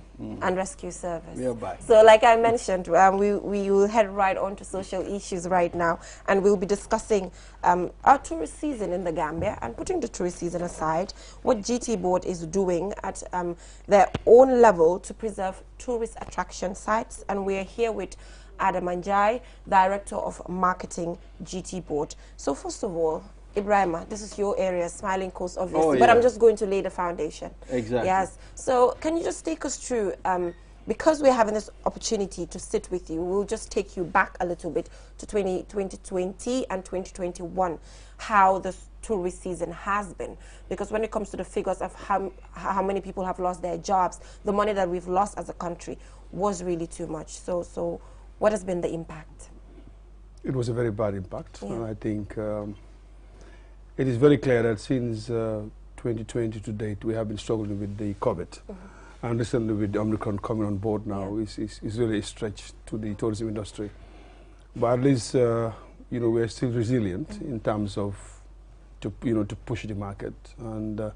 and Rescue Service. So like I mentioned, we will head right on to social issues right now, and we'll be discussing our tourist season in the Gambia, and putting the tourist season aside, what GT Board is doing at their own level to preserve tourist attraction sites. And we're here with Adam Anjay, Director of Marketing, GT Board. So first of all, Ibrahima, this is your area, Smiling Coast, obviously, but I'm just going to lay the foundation. Exactly. Yes. So can you just take us through, because we're having this opportunity to sit with you, we'll just take you back a little bit to 2020 and 2021, how the tourist season has been. Because when it comes to the figures of how many people have lost their jobs, the money that we've lost as a country was really too much. So what has been the impact? It was a very bad impact. Yeah. I think it is very clear that since 2020 to date, we have been struggling with the COVID. And recently with the Omicron coming on board now, is really a stretch to the tourism industry. But at least, you know, we're still resilient in terms of, to push the market. And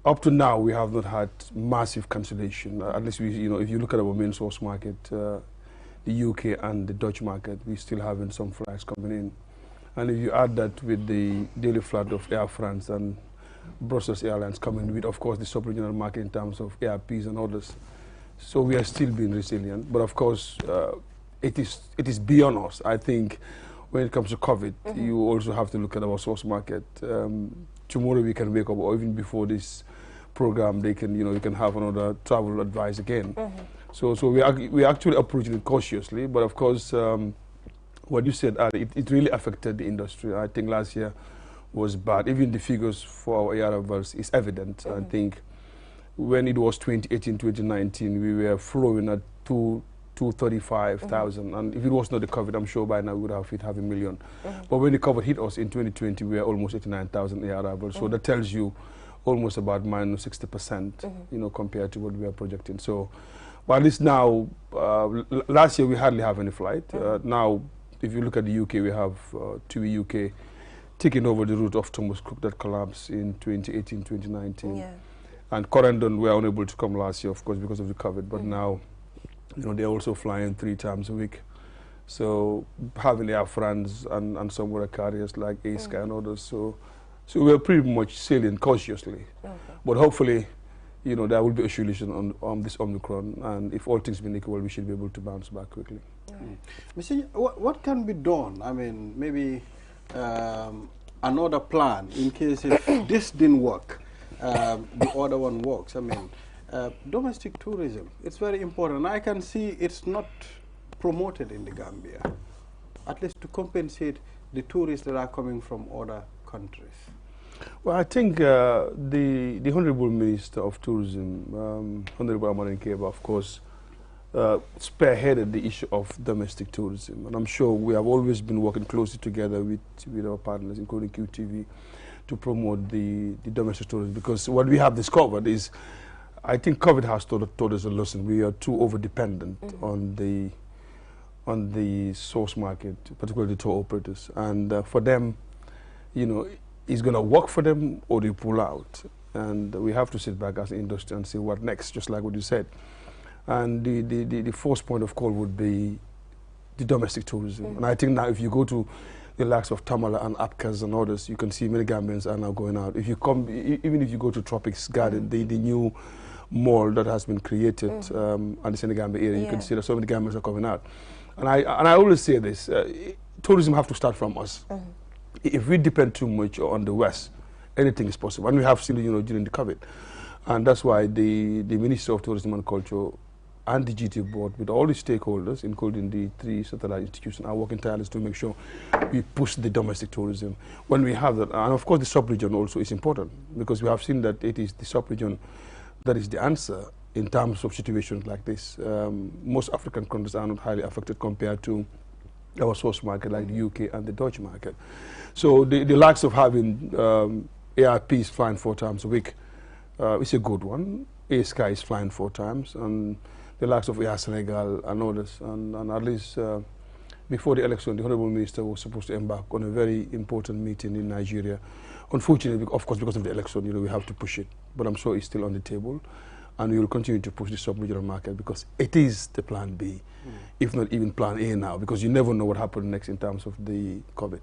up to now, we have not had massive cancellation. At least, if you look at our main source market, the UK and the Dutch market, we still having some flights coming in. And if you add that with the daily flood of Air France and Brussels Airlines coming with, of course, the sub-regional market in terms of ARPs and others. So we are still being resilient. But of course, it is beyond us. I think when it comes to COVID, you also have to look at our source market. Tomorrow we can wake up, or even before this program, they can, you can have another travel advice again. So we actually approaching it cautiously. But of course, what you said, it really affected the industry. I think last year was bad. Even the figures for our air arrivals is evident. I think when it was 2018, 2019, we were flowing at 235,000. And if it was not the COVID, I'm sure by now we would have hit 500,000. But when the COVID hit us in 2020, we were almost 89,000 air arrivals. So that tells you almost about minus 60%, compared to what we are projecting. So, well, at least now, last year we hardly have any flight. Now, if you look at the UK, we have TUI UK taking over the route of Thomas Cook that collapsed in 2018, 2019. Yeah. And Corendon were unable to come last year, of course, because of the COVID. But now, they're also flying 3 times a week. So having Air France and some other carriers like ASky and others. So we're pretty much sailing cautiously. But hopefully, there will be a solution on this Omicron. And if all things being equal, we should be able to bounce back quickly. Mr. What can be done? I mean, maybe another plan in case if this didn't work, the other one works. I mean, domestic tourism, it's very important. I can see it's not promoted in the Gambia, at least to compensate the tourists that are coming from other countries. Well, I think the Honorable Minister of Tourism, Honorable Amarin Keba, of course, spearheaded the issue of domestic tourism. And I'm sure we have always been working closely together with our partners, including QTV, to promote the domestic tourism. Because what we have discovered is, I think COVID has taught us a lesson. We are too over-dependent on the source market, particularly the tour operators. And for them, it's going to work for them or they pull out. And we have to sit back as an industry and see what next, just like what you said. And the first point of call would be the domestic tourism. And I think now if you go to the likes of Tamala and Apkas and others, you can see many Gambians are now going out. If you come, even if you go to Tropics Garden, the new mall that has been created at the Senegambia area, you can see that so many Gambians are coming out. And I always say this, tourism have to start from us. If we depend too much on the West, anything is possible. And we have seen, during the COVID. And that's why the Minister of Tourism and Culture and the GT board, with all the stakeholders, including the 3 satellite institutions, are working tirelessly to make sure we push the domestic tourism. When we have that, and of course the sub-region also is important, because we have seen that it is the sub-region that is the answer in terms of situations like this. Most African countries are not highly affected compared to our source market like the UK and the Dutch market. So the likes of having ARPs flying 4 times a week is a good one. ASky is flying 4 times, and the likes of Air Senegal and others. And at least before the election, the Honorable Minister was supposed to embark on a very important meeting in Nigeria. Unfortunately, of course, because of the election, we have to push it. But I'm sure it's still on the table. And we will continue to push the sub-regional market because it is the plan B, if not even plan A now, because you never know what happens next in terms of the COVID.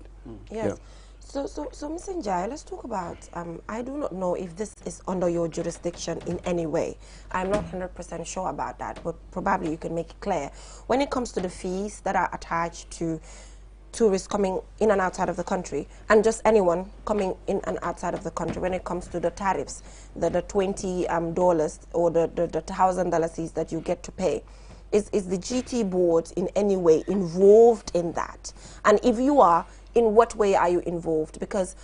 Yes. Yeah. So Mr. Njai, let's talk about, I do not know if this is under your jurisdiction in any way. I'm not 100% sure about that, but probably you can make it clear. When it comes to the fees that are attached to tourists coming in and outside of the country, and just anyone coming in and outside of the country, when it comes to the tariffs, the $20 or the $1,000 fees that you get to pay, is the GT board in any way involved in that? And if you are, in what way are you involved? Because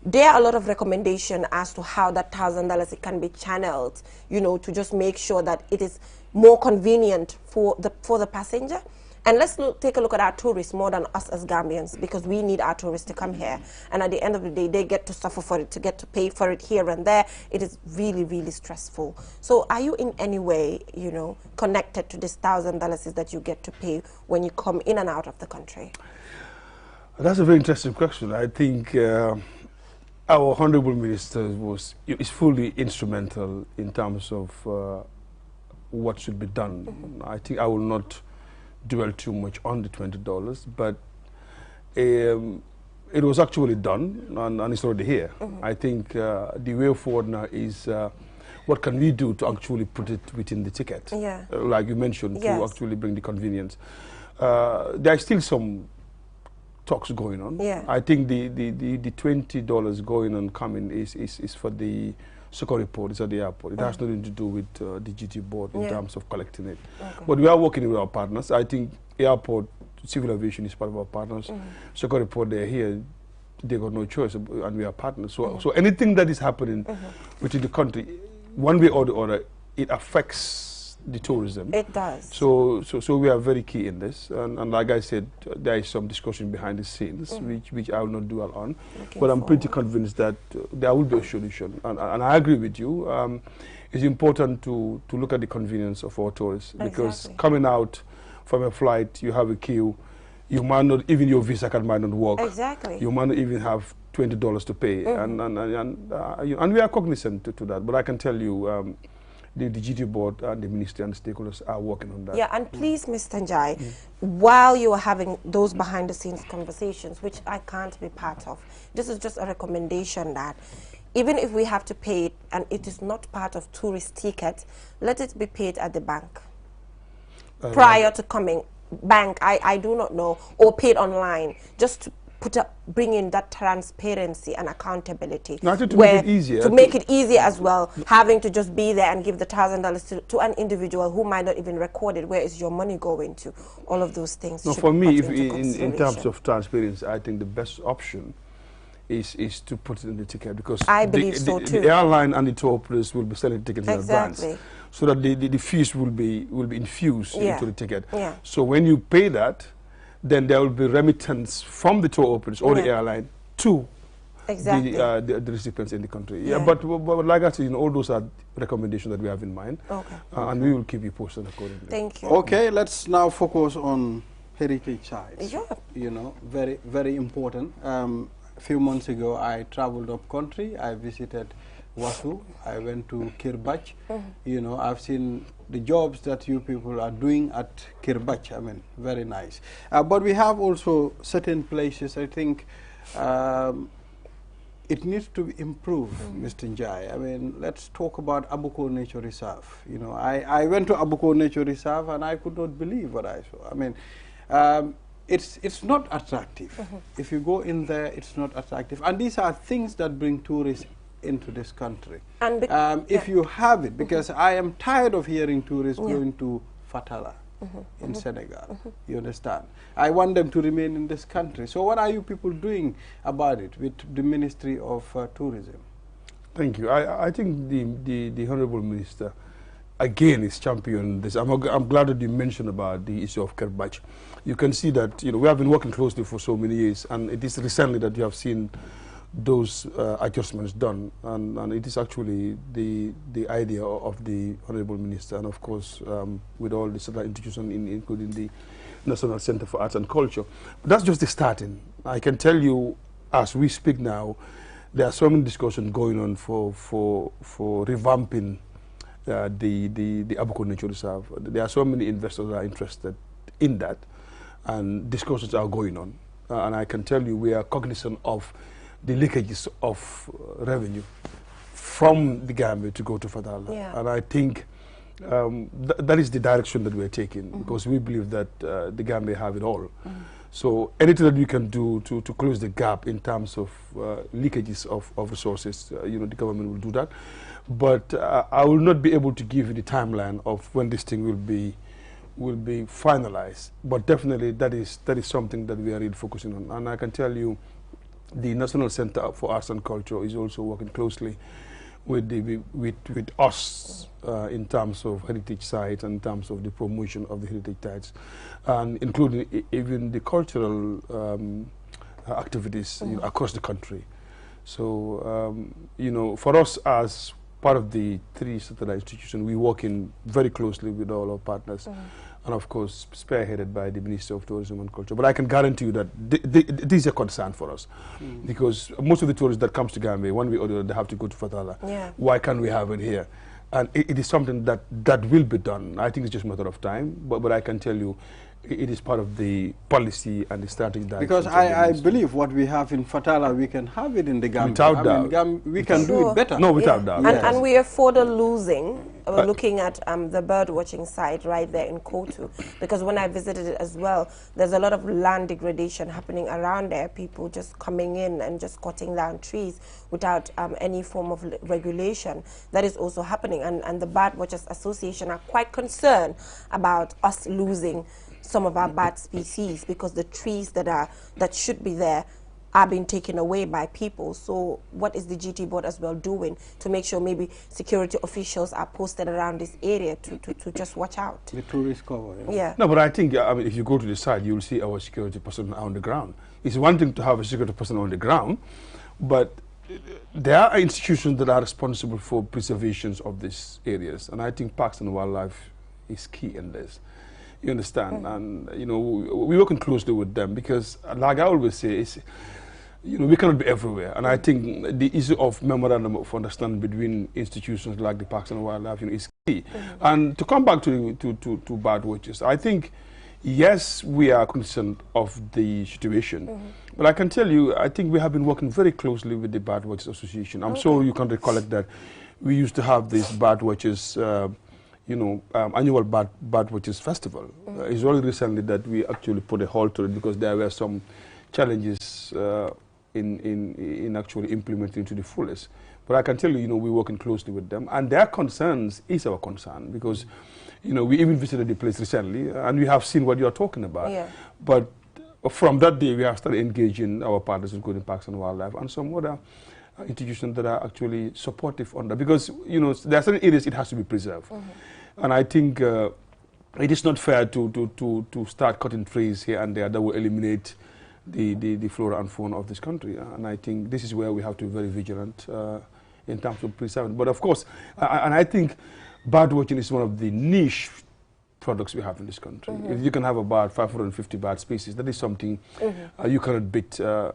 there are a lot of recommendation as to how that $1,000 can be channeled, to just make sure that it is more convenient for the passenger. And let's take a look at our tourists more than us as Gambians, because we need our tourists to come here. And at the end of the day, they get to suffer for it, to get to pay for it here and there. It is really, really stressful. So are you in any way, you know, connected to this $1,000 that you get to pay when you come in and out of the country? That's a very interesting question. I think our Honorable Minister is fully instrumental in terms of what should be done. I think I will not dwell too much on the $20, but it was actually done, and it's already here. I think the way forward now is what can we do to actually put it within the ticket, like you mentioned, to actually bring the convenience. There are still some talks going on. I think the $20 going and coming is for the Sokori port, it's at the airport. It has nothing to do with the GT board in terms of collecting it. But we are working with our partners. I think airport, civil aviation is part of our partners. Sokori port, they're here. They got no choice, and we are partners. So anything that is happening within the country, one way or the other, it affects the tourism. It does. So we are very key in this, and like I said, there is some discussion behind the scenes, which I will not dwell on. But I'm pretty convinced that there will be a solution, and I agree with you. It's important to look at the convenience of our tourists, because coming out from a flight, you have a queue. You might not, even your visa card might not work. You might not even have $20 to pay, and we are cognizant to that. But I can tell you, the GT board and the ministry and the stakeholders are working on that. Yeah, and please, Mr. Njai, while you are having those behind-the-scenes conversations, which I can't be part of, this is just a recommendation that even if we have to pay it and it is not part of tourist ticket, let it be paid at the bank prior to coming. Bank, I do not know, or paid online, just to bring in that transparency and accountability. No, to make it easier. To make it easier as well, having to just be there and give the $1,000 to an individual who might not even record it. Where is your money going to? All of those things. No, for me, if in terms of transparency, I think the best option is to put it in the ticket, because I believe so too. The airline and the tour operators will be selling tickets in advance, so that the fees will be infused into the ticket. So when you pay that, then there will be remittance from the tour operators or the airline to the recipients in the country. But like I said, you know, all those are recommendations that we have in mind, and we will keep you posted accordingly. Thank you. Okay, let's now focus on heritage sites. You know, very, very important. A few months ago, I traveled up country. I visited Wasu. I went to Kirbach. You know, I've seen the jobs that you people are doing at Kirbach. I mean, very nice. But we have also certain places, I think, it needs to be improved, Mr. Njai. I mean, let's talk about Abuko Nature Reserve. You know, I went to Abuko Nature Reserve and I could not believe what I saw. I mean, it's not attractive. If you go in there, it's not attractive. And these are things that bring tourists into this country. And if you have it, because I am tired of hearing tourists going to Fatala in Senegal, you understand? I want them to remain in this country. So what are you people doing about it with the Ministry of Tourism? Thank you. I think the Honorable Minister, again, is championing this. I'm glad that you mentioned about the issue of Kirbach. You can see that, you know, we have been working closely for so many years, and it is recently that you have seen those adjustments done, and it is actually the idea of the Honorable Minister, and of course with all the other institutions, including the National Center for Arts and Culture. But that's just the starting. I can tell you, as we speak now, there are so many discussions going on for revamping the Abuko Nature Reserve. There are so many investors that are interested in that, and discussions are going on. And I can tell you, we are cognizant of the leakages of revenue from the Gambia to go to Fatala. And I think that is the direction that we're taking, because we believe that the Gambia have it all. So anything that we can do to close the gap in terms of leakages of resources, you know, the government will do that. But I will not be able to give you the timeline of when this thing will be finalized. But definitely that is something that we are really focusing on. And I can tell you, the National Center for Arts and Culture is also working closely with us in terms of heritage sites and in terms of the promotion of the heritage sites, and including even the cultural activities across the country. So, you know, for us as part of the 3 satellite institutions, we work in very closely with all our partners, and of course spearheaded by the Ministry of Tourism and Culture. But I can guarantee you that this is a concern for us, because most of the tourists that comes to Gambia, one way or the other, they have to go to Fatala. Yeah. Why can't we have it here? And it is something that will be done. I think it's just a matter of time, but I can tell you, it is part of the policy and the strategy. Because I believe what we have in Fatala, we can have it in the Gambia. Without doubt. We can do it better. No, without doubt. And we are further losing, looking at the bird watching site right there in Kotu, because when I visited it as well, there's a lot of land degradation happening around there, people just coming in and just cutting down trees without any form of regulation. That is also happening, and the Bird Watchers Association are quite concerned about us losing some of our bird species, because the trees that should be there are being taken away by people. So what is the GT board as well doing to make sure maybe security officials are posted around this area to just watch out? The tourist cover. Yeah. No, but I think, I mean, if you go to the site, you'll see our security person on the ground. It's one thing to have a security person on the ground, but there are institutions that are responsible for preservation of these areas, and I think Parks and Wildlife is key in this. You understand? And, you know, we're working closely with them because, like I always say, it's, you know, we cannot be everywhere. And I think the issue of memorandum of understanding between institutions like the Parks and Wildlife, you know, is key. And to come back to bird watchers, I think, yes, we are concerned of the situation. But I can tell you, I think we have been working very closely with the Bird Watchers Association. I'm sure you can recollect that we used to have these Bird Watchers you know, annual Bird Watchers Festival. It's only recently that we actually put a halt to it because there were some challenges in actually implementing to the fullest. But I can tell you, you know, we're working closely with them, and their concerns is our concern because, you know, we even visited the place recently, and we have seen what you are talking about. Yeah. But from that day, we have started engaging our partners, including Parks and Wildlife, and some other institutions that are actually supportive on that, because, you know, there are certain areas it has to be preserved. And I think it is not fair to start cutting trees here and there that will eliminate the flora and fauna of this country. And I think this is where we have to be very vigilant in terms of preserving. But of course, and I think bird watching is one of the niche products we have in this country. If you can have about 550 bird species, that is something you cannot beat the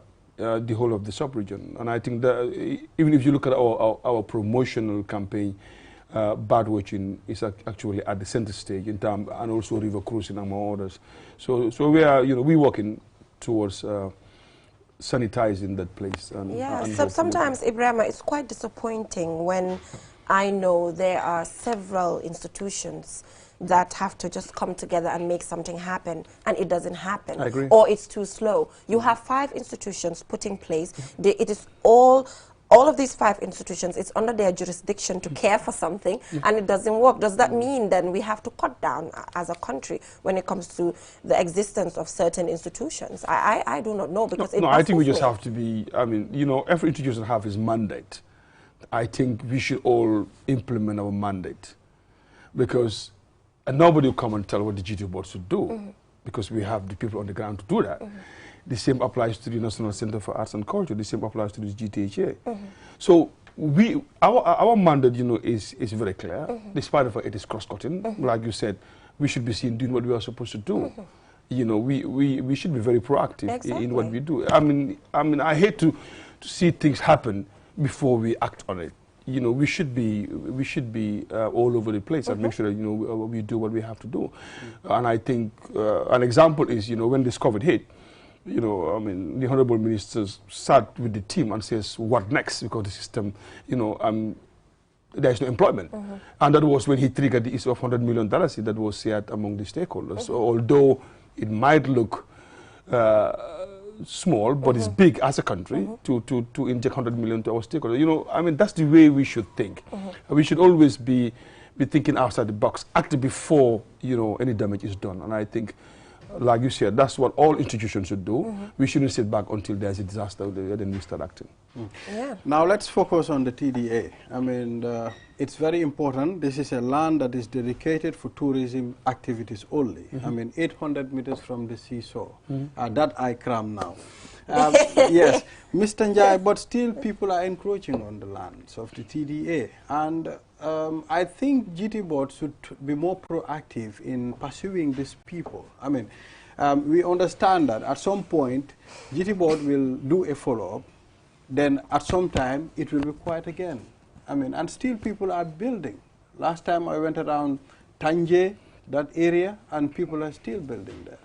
whole of the sub-region. And I think that even if you look at our promotional campaign, bird watching is actually at the center stage in terms, and also river cruising among others. So we are, you know, we working towards sanitizing that place. And, yeah, so sometimes, Ibrahima, it's quite disappointing when I know there are several institutions that have to just come together and make something happen, and it doesn't happen. I agree. Or it's too slow. You have 5 institutions put in place. It is all of these 5 institutions, it's under their jurisdiction to care for something, and it doesn't work. Does that mean then we have to cut down as a country when it comes to the existence of certain institutions? I do not know, because no, I think we just have to be, I mean, you know, every institution has its mandate. I think we should all implement our mandate, because nobody will come and tell what the GT board should do, because we have the people on the ground to do that. The same applies to the National Center for Arts and Culture. The same applies to the GTHA. So our mandate, you know, is very clear. Despite of it is cross-cutting. Like you said, we should be seen doing what we are supposed to do. You know, we should be very proactive in what we do. I mean, I hate to see things happen before we act on it. You know, we should be all over the place and make sure that, you know, we do what we have to do. And I think an example is, you know, when this COVID hit, you know, I mean, the Honorable Ministers sat with the team and says, what next? Because the system, you know, there's no employment. And that was when he triggered the issue of $100 million that was shared among the stakeholders. So although it might look small, but it's big as a country to inject $100 million to our stakeholders. You know, I mean, that's the way we should think. We should always be thinking outside the box, act before, you know, any damage is done. And I think, like you said, that's what all institutions should do. We shouldn't sit back until there's a disaster, then we start acting. Yeah. Now let's focus on the TDA. I mean, it's very important. This is a land that is dedicated for tourism activities only. I mean, 800 meters from the seashore. That I cram now. Yes, Mr. Njai, but still people are encroaching on the lands of the TDA. And I think GT Board should be more proactive in pursuing these people. I mean, we understand that at some point, GT Board will do a follow-up. Then at some time, it will be quiet again. I mean, and still people are building. Last time I went around Tanje, that area, and people are still building there.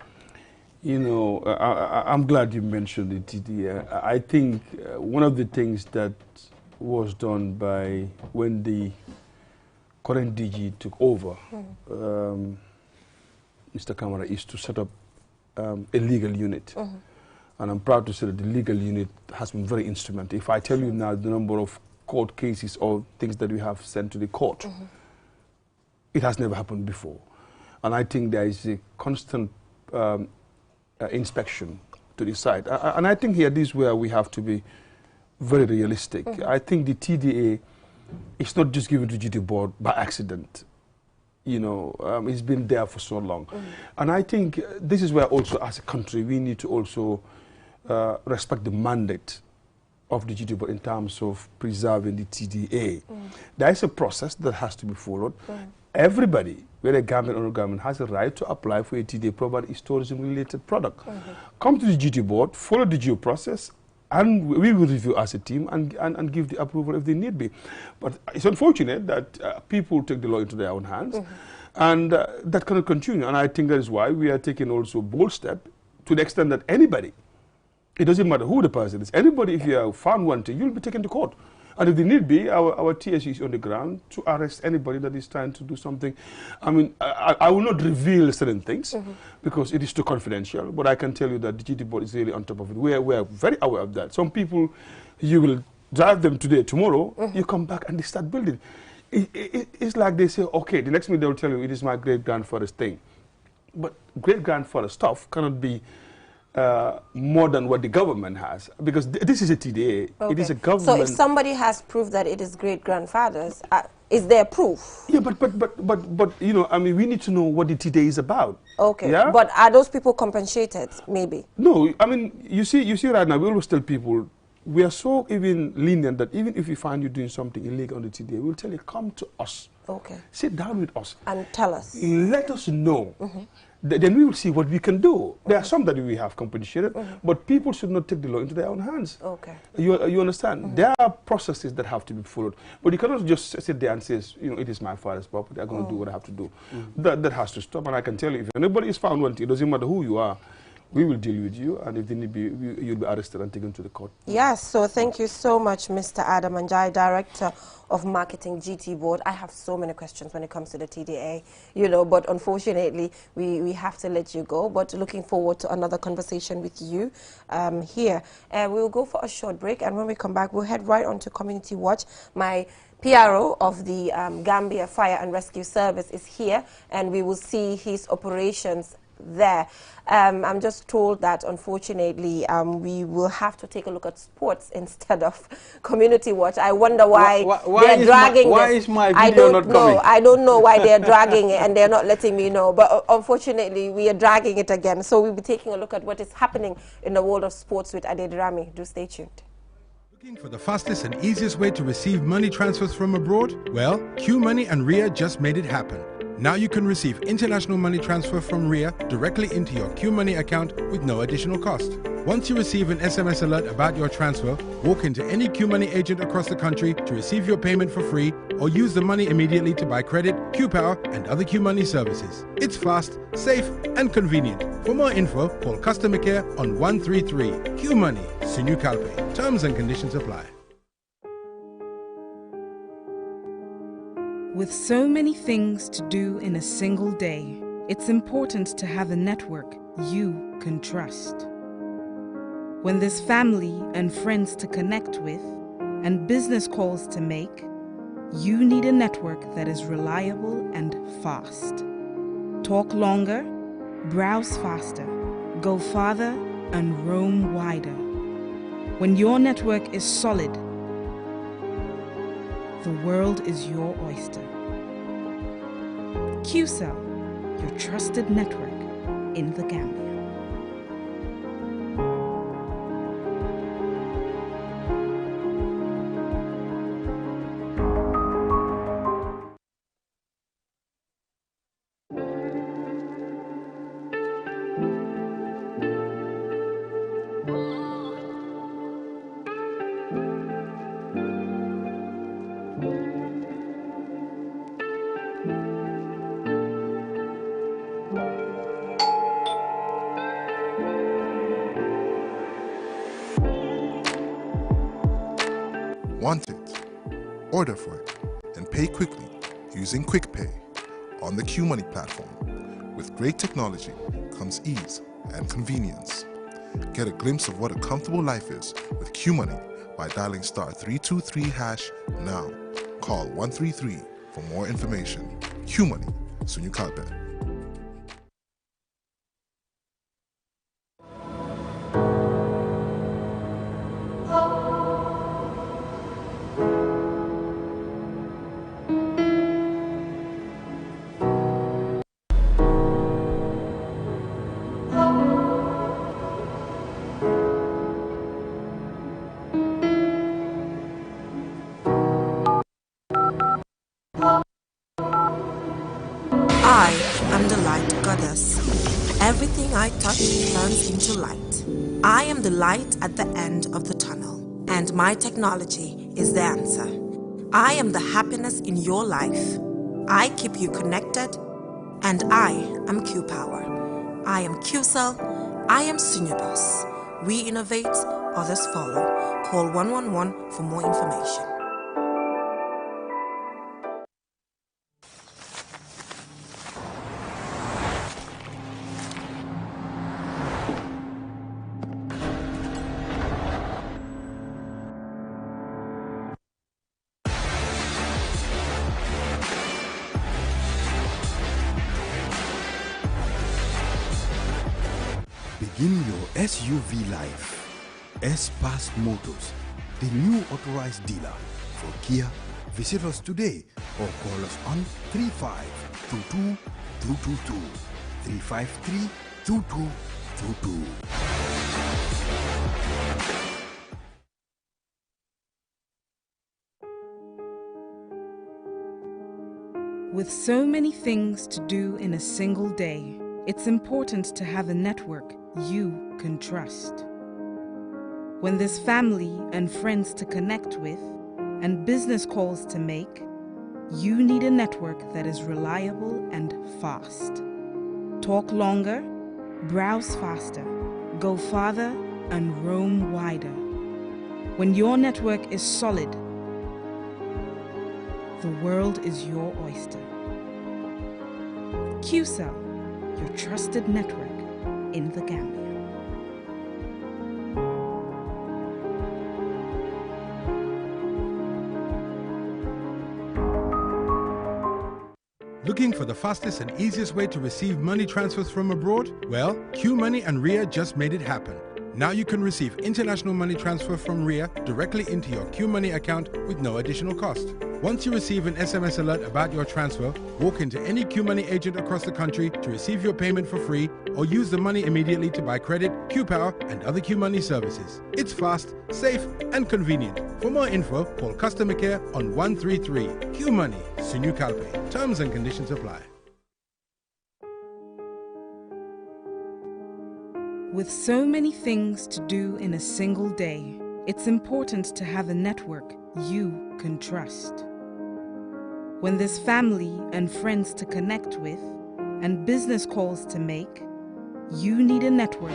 You know, I'm glad you mentioned the TDA. I think one of the things that was done by when the current DG took over, Mr. Kamara, is to set up a legal unit. And I'm proud to say that the legal unit has been very instrumental. If I tell you now the number of court cases or things that we have sent to the court, it has never happened before. And I think there is a constant inspection to the site. And I think here this is where we have to be very realistic. I think the TDA is not just given to GT Board by accident. You know, it's been there for so long. And I think this is where also as a country we need to also respect the mandate of the GT Board in terms of preserving the TDA. There is a process that has to be followed. Everybody, whether government or no government, has a right to apply for a TDA provided it's tourism-related product. Come to the GT Board, follow the due process, and we will review as a team and give the approval if they need be. But it's unfortunate that people take the law into their own hands, and that cannot continue. And I think that is why we are taking also a bold step to the extent that anybody, it doesn't matter who the person is, anybody, if you are found wanting, you'll be taken to court. And if they need be, our TSU is on the ground to arrest anybody that is trying to do something. I mean, I will not reveal certain things because it is too confidential, but I can tell you that the GT Board is really on top of it. We are very aware of that. Some people, you will drive them today, tomorrow, you come back and they start building. It's like they say, okay, the next minute they will tell you it is my great-grandfather's thing. But great-grandfather stuff cannot be more than what the government has, because this is a TDA. It is a government. So if somebody has proof that it is great-grandfather's, is there proof? Yeah, but you know, I mean, we need to know what the TDA is about. Okay. Yeah? But are those people compensated? Maybe. No, I mean, you see right now, we always tell people we are so even lenient that even if we find you doing something illegal on the TDA, we'll tell you, come to us. Okay. Sit down with us and tell us. Let us know. Then we will see what we can do. There are some that we have compensated, but people should not take the law into their own hands. Okay. You understand? There are processes that have to be followed, but you cannot just sit there and say, you know, it is my father's property, I'm going to do what I have to do. That has to stop, and I can tell you, if anybody is found wanting, it doesn't matter who you are, we will deal with you, and if they need be, you'll be arrested and taken to the court. Yes, so thank you so much, Mr. Adam Njai, Director of Marketing, GT Board. I have so many questions when it comes to the TDA, you know, but unfortunately, we have to let you go. But looking forward to another conversation with you here. We will go for a short break, and when we come back, we'll head right on to Community Watch. My PRO of the Gambia Fire and Rescue Service is here, and we will see his operations there. I'm just told that unfortunately we will have to take a look at sports instead of Community Watch. I wonder why they're dragging why is my video not coming? I don't know why they're dragging it and they're not letting me know, but unfortunately we are dragging it again. So we'll be taking a look at what is happening in the world of sports with Adedrami. Do stay tuned. Looking for the fastest and easiest way to receive money transfers from abroad? Well, Q Money and Ria just made it happen. Now you can receive international money transfer from Ria directly into your Q Money account with no additional cost. Once you receive an SMS alert about your transfer, walk into any Q Money agent across the country to receive your payment for free, or use the money immediately to buy credit, Q Power, and other Q Money services. It's fast, safe, and convenient. For more info, call customer care on 133. Q Money, Sinu Calpe. Terms and conditions apply. With so many things to do in a single day, it's important to have a network you can trust. When there's family and friends to connect with and business calls to make, you need a network that is reliable and fast. Talk longer, browse faster, go farther, and roam wider. When your network is solid, the world is your oyster. QCell, your trusted network in the Gambia. Want it? Order for it and pay quickly using QuickPay on the QMoney platform. With great technology comes ease and convenience. Get a glimpse of what a comfortable life is with QMoney by dialing *323# now. Call 133 for more information. QMoney, Sunyu Kalbe. I am the light goddess. Everything I touch turns into light. I am the light at the end of the tunnel, and my technology is the answer. I am the happiness in your life. I keep you connected, and I am Q-Power. I am QCell. I am Sunyabos. We innovate, others follow. Call 111 for more information. Begin your SUV life. S-Pass Motors, the new authorized dealer for Kia. Visit us today or call us on 3522-222, 353-2222. With so many things to do in a single day, it's important to have a network you can trust. When there's family and friends to connect with and business calls to make, you need a network that is reliable and fast. Talk longer, browse faster, go farther, and roam wider. When your network is solid, the world is your oyster. QCell, your trusted network in the Gambia. Looking for the fastest and easiest way to receive money transfers from abroad? Well, QMoney and RIA just made it happen. Now you can receive international money transfer from RIA directly into your QMoney account with no additional cost. Once you receive an SMS alert about your transfer, walk into any QMoney agent across the country to receive your payment for free or use the money immediately to buy credit, QPower and other QMoney services. It's fast, safe and convenient. For more info, call customer care on 133. QMoney, Sunyu Kalpe. Terms and conditions apply. With so many things to do in a single day, it's important to have a network you can trust. When there's family and friends to connect with and business calls to make, you need a network.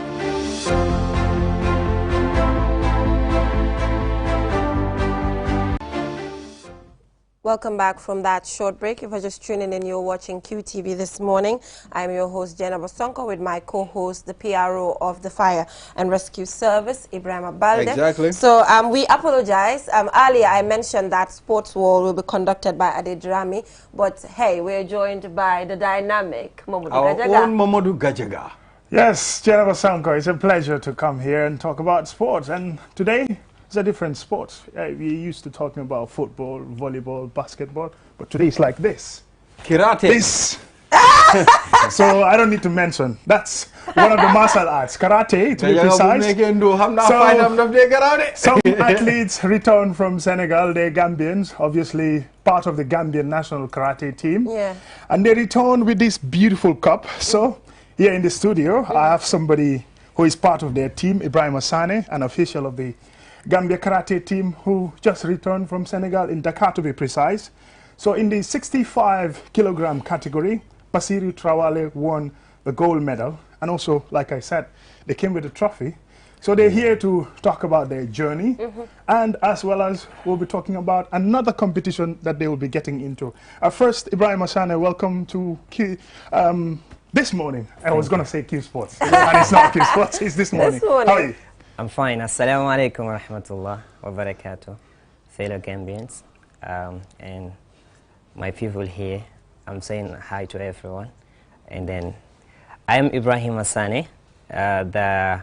Welcome back from that short break. If you're just tuning in, you're watching QTV this morning. I'm your host, Jenna Bosonko, with my co-host, the PRO of the Fire and Rescue Service, Ibrahim Balde. Exactly. So we apologize. Earlier, I mentioned that Sports Wall will be conducted by Ade Rami, but hey, we're joined by the dynamic Mamadou Gajaga. Our own Mamadou Gajaga. Yes, General Sanko, it's a pleasure to come here and talk about sports. And today is a different sport. We're used to talking about football, volleyball, basketball, but today it's like this. Karate. This. So I don't need to mention. That's one of the martial arts. Karate, to be precise. So, some athletes return from Senegal. They're Gambians, obviously part of the Gambian national karate team. Yeah. And they return with this beautiful cup. So here in the studio, I have somebody who is part of their team, Ibrahim Asane, an official of the Gambia karate team who just returned from Senegal, in Dakar to be precise. So in the 65-kilogram category, Basiru Traoré won the gold medal. And also, like I said, they came with a trophy. So they're here to talk about their journey. And as well as we'll be talking about another competition that they will be getting into. First, Ibrahim Asane, welcome to Q. This morning, I was going to say Q Sports. And it's not Q Sports, it's this morning. How are you? I'm fine. Assalamu alaikum wa rahmatullah wa barakatuh, fellow Gambians. And my people here, I'm saying hi to everyone. And then I am Ibrahim Asane, the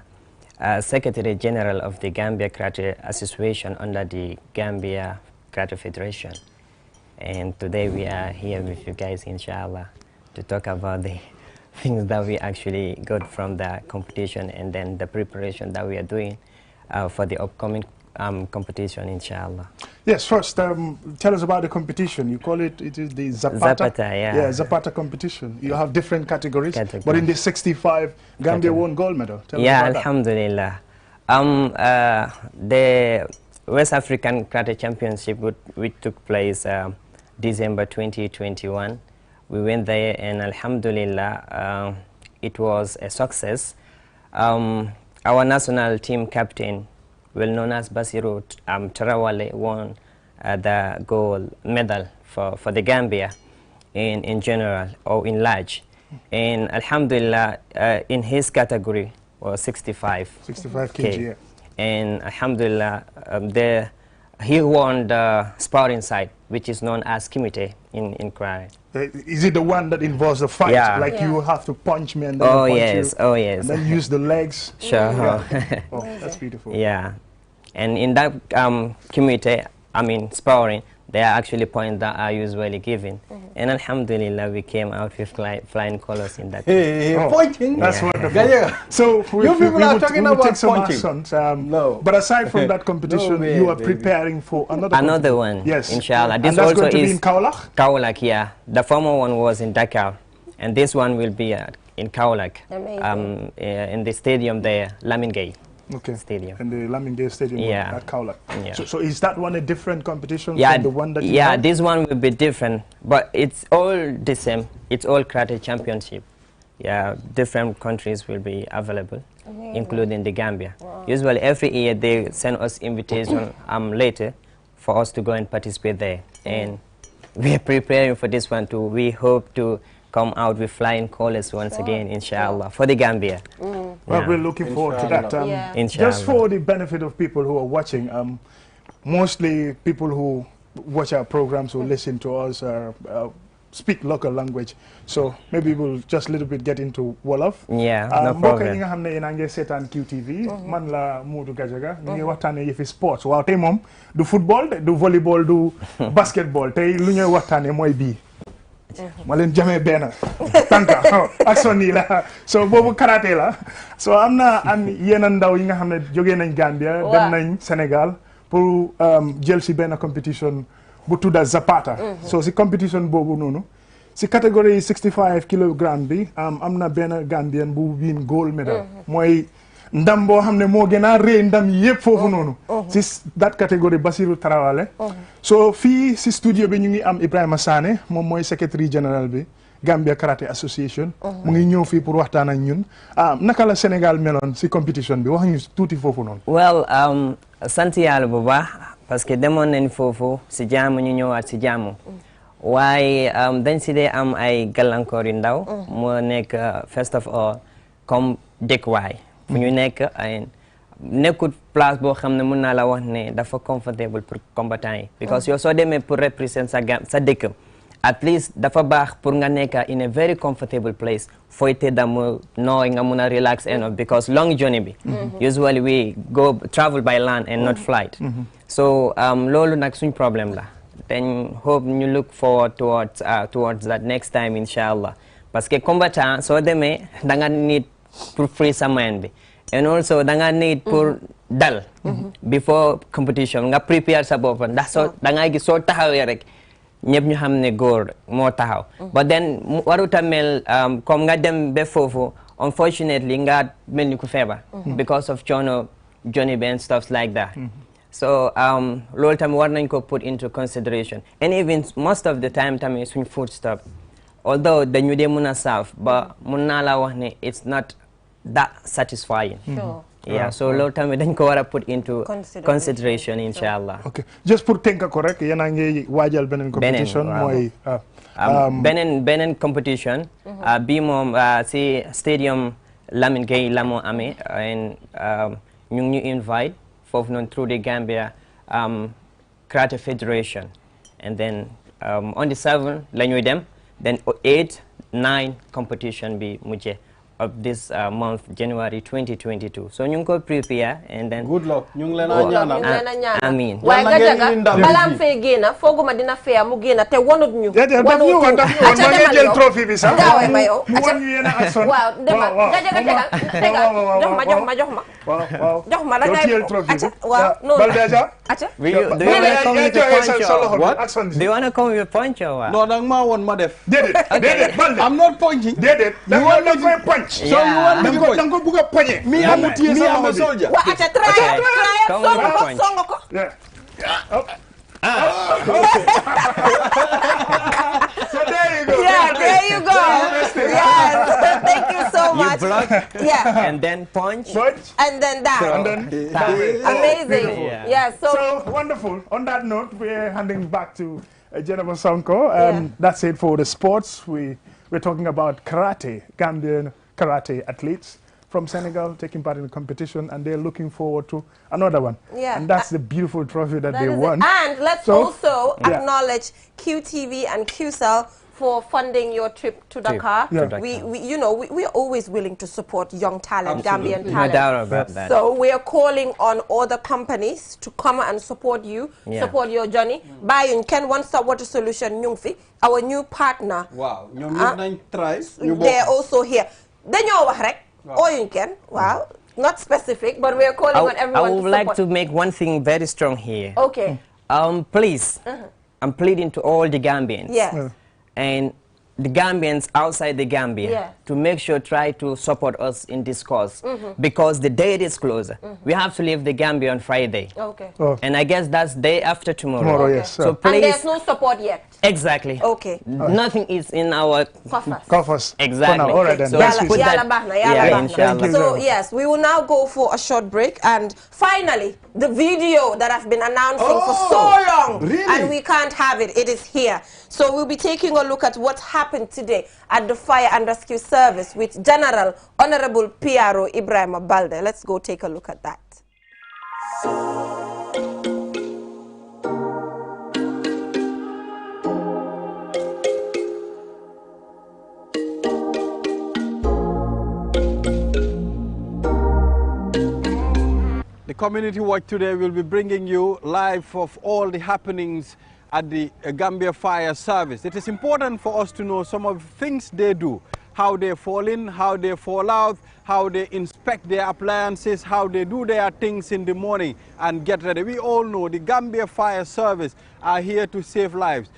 Secretary General of the Gambia Karate Association under the Gambia Karate Federation. And today we are here with you guys, inshallah, to talk about the things that we actually got from the competition and then the preparation that we are doing for the upcoming competition, inshallah. Yes, first, tell us about the competition. You call it the Zapata? Zapata, yeah. Yeah, Zapata competition. You have different categories, but in the 65, Gambia won gold medal. Tell us about alhamdulillah. The West African Karate Championship, which took place December 2021, we went there and alhamdulillah, it was a success. Our national team captain, well known as Basiru Traoré, won the gold medal for the Gambia in general or in large. And alhamdulillah, in his category was 65 kg, yeah. And alhamdulillah, he won the sparring side, which is known as Kimite in Karate. Is it the one that involves the fight? Yeah. Like you have to punch me and then punch you? Oh yes. And then use the legs? Sure. Yeah. Oh, that's beautiful. Yeah. And in that Kimite, sparring, there are actually points that are usually given. And alhamdulillah, we came out with flying colors in that. Pointing? That's wonderful. So we will take some actions. No. But aside from that competition, you are preparing for another one. Yes. Inshallah. This and that's also going to be in Kaolack? Kaolack, yeah. The former one was in Dakar. And this one will be in Kaolack. In the stadium there, Lamine Gueye. Okay. Stadium. And the Lamine Gueye Stadium at Kaolack. Yeah. So is that one a different competition from the one that you have? This one will be different, but it's all the same. It's all karate championship. Yeah, different countries will be available, including the Gambia. Wow. Usually every year they send us invitation later for us to go and participate there. And we are preparing for this one too. We hope to come out with flying colors once again, inshallah, for the Gambia. Well, we're looking forward to that. Just for the benefit of people who are watching, mostly people who watch our programs or listen to us speak local language. So maybe we'll just a little bit get into Wolof. Yeah, no problem. Mbokk yi nga xam ne yéen a ngi seetaan QTV, man la Modou Gajaga, ñu ngi waxtaanee yëfi sports. Waaw tey moom du football, du volleyball, du basketball. Tey lu ñuy waxtaanee mooy bii. ma leen jamee benn tànka ak sonni la so boobu karaté la so am yenn ndaw yi nga xam ne jógee nañ Gambia dem nañ Sénégal pour jël si benn competition bu tudda Zapata so si competition boobu noonu si catégorie 65 kilogramme bi am na benn Gambian bu win gold medal mooy ndam boo xam ne moo gën a rëy ndam yëpp foofu noonu si that catégorie Basiru Traoré so fii si studio bi ñu ngi am Ibrahima Sané moom mooy secretary general bi Gambia Karate Association mu ngi ñëw fii pour waxtaan ak ñun naka la Sénégal meloon si competition bi wax ñu tuuti foofu noonu well sant yàlla bu baax parce que demoon nañ foofu si jàmm ñu ñëwaat si jàmm waaye dañ si dee am ay gàllankoor yu ndaw moo nekk first of all comme dëkkuwaay fu ñu nekk ay nekkut place boo xam ne mën naa la wax ne dafa comfortable pour combattant yi because yow soo demee pour représenter sa dëkk at least dafa baax pour nga nekk in a very comfortable place fooy tëdda mu nooy nga mun a relax enough because long journey bi usually we go travel by land and not flight so loolu nag suñ problème la then hope ñu look forward towards that next time inshallah parce que combattant soo demee da nga need pour free sa mind bi and also da nga need pour dal before competition nga prepare sa bopp ndax soo da nga gis soo taxawee rek ñëpp ñu xam ne góor moo taxaw but then waruta mel comme nga dem ba foofu unfortunately nga mel ni ku feebar because of coono journey bi and stuff like that so loolu tamit war nañ ko put into consideration and even most of the time tamit suñ food stuff although dañu dee mun a serve ba mun naa la wax ne it's not that satisfying yeah so loolu tamit dañ ko war a put into consideration inshallah okay just pour tënk ko rek yéen a ngi waajal beneen competition mooy beneen competition bi moom si stadium Lamine Gueye la moo amee and ñu ngi ñu invite foofu noonu through the Gambia Karate Federation and then on the 7 la ñuy dem then 8 9 competition bi mujje of this month January 2022 so ñu ngi ko prepare and then good luck ñu ngi leen a ñaanal amiin waaye Gajaga balaam fee génna fooguma dina feya mu génna te wanut ñu acca demal jël trophy bi sax gaawee ma yow waaw demal Gajaga tegal jox ma jox ma la ngay acca waaw noonu acca do you want to come with a punch or what non nag maa woon ma def déedéet I'm not punching déedéet you want to play punch so you want me to danga ko bëgg a poñe me am a soldier wa acca try songo ko so there you go there you go yes thank you so much you block and then punch and then down amazing so wonderful on that note we're handing back to Jennifer Sonko that's it for the sports we're talking about karate Gambian karate athletes from Senegal taking part in the competition and they're looking forward to another one and that's the beautiful trophy that they won and let's also acknowledge QTV and QCell for funding your trip to Dakar. We're always willing to support young talent, Gambian talent. No doubt about that. So we are calling on other companies to come and support you, support your journey. Bayun Ken One Stop Water Solution Nyungfi, our new partner. Wow, they're also here. Then you Oyunken, wow, not specific, but we are calling on everyone. I would like to make one thing very strong here. Okay. Please, I'm pleading to all the Gambians. Yes. And the Gambians outside the Gambia to make sure try to support us in this cause because the date is closer. We have to leave the Gambia on Friday. Okay. And I guess that's day after tomorrow. Tomorrow, yes. So please. And there's no support yet. Exactly. Okay. Nothing is in our coffers. Exactly. All right then. So put that. Inshallah. So yes, we will now go for a short break and finally the video that I've been announcing for so long and we can't have it. It is here. So we'll be taking a look at what happened today at the Fire and Rescue Service with General Honorable Piaro Ibrahim Balde. Let's go take a look at that. The Community Watch today will be bringing you live of all the happenings at the Gambia Fire Service. It is important for us to know some of the things they do, how they fall in, how they fall out, how they inspect their appliances, how they do their things in the morning and get ready. We all know the Gambia Fire Service are here to save lives.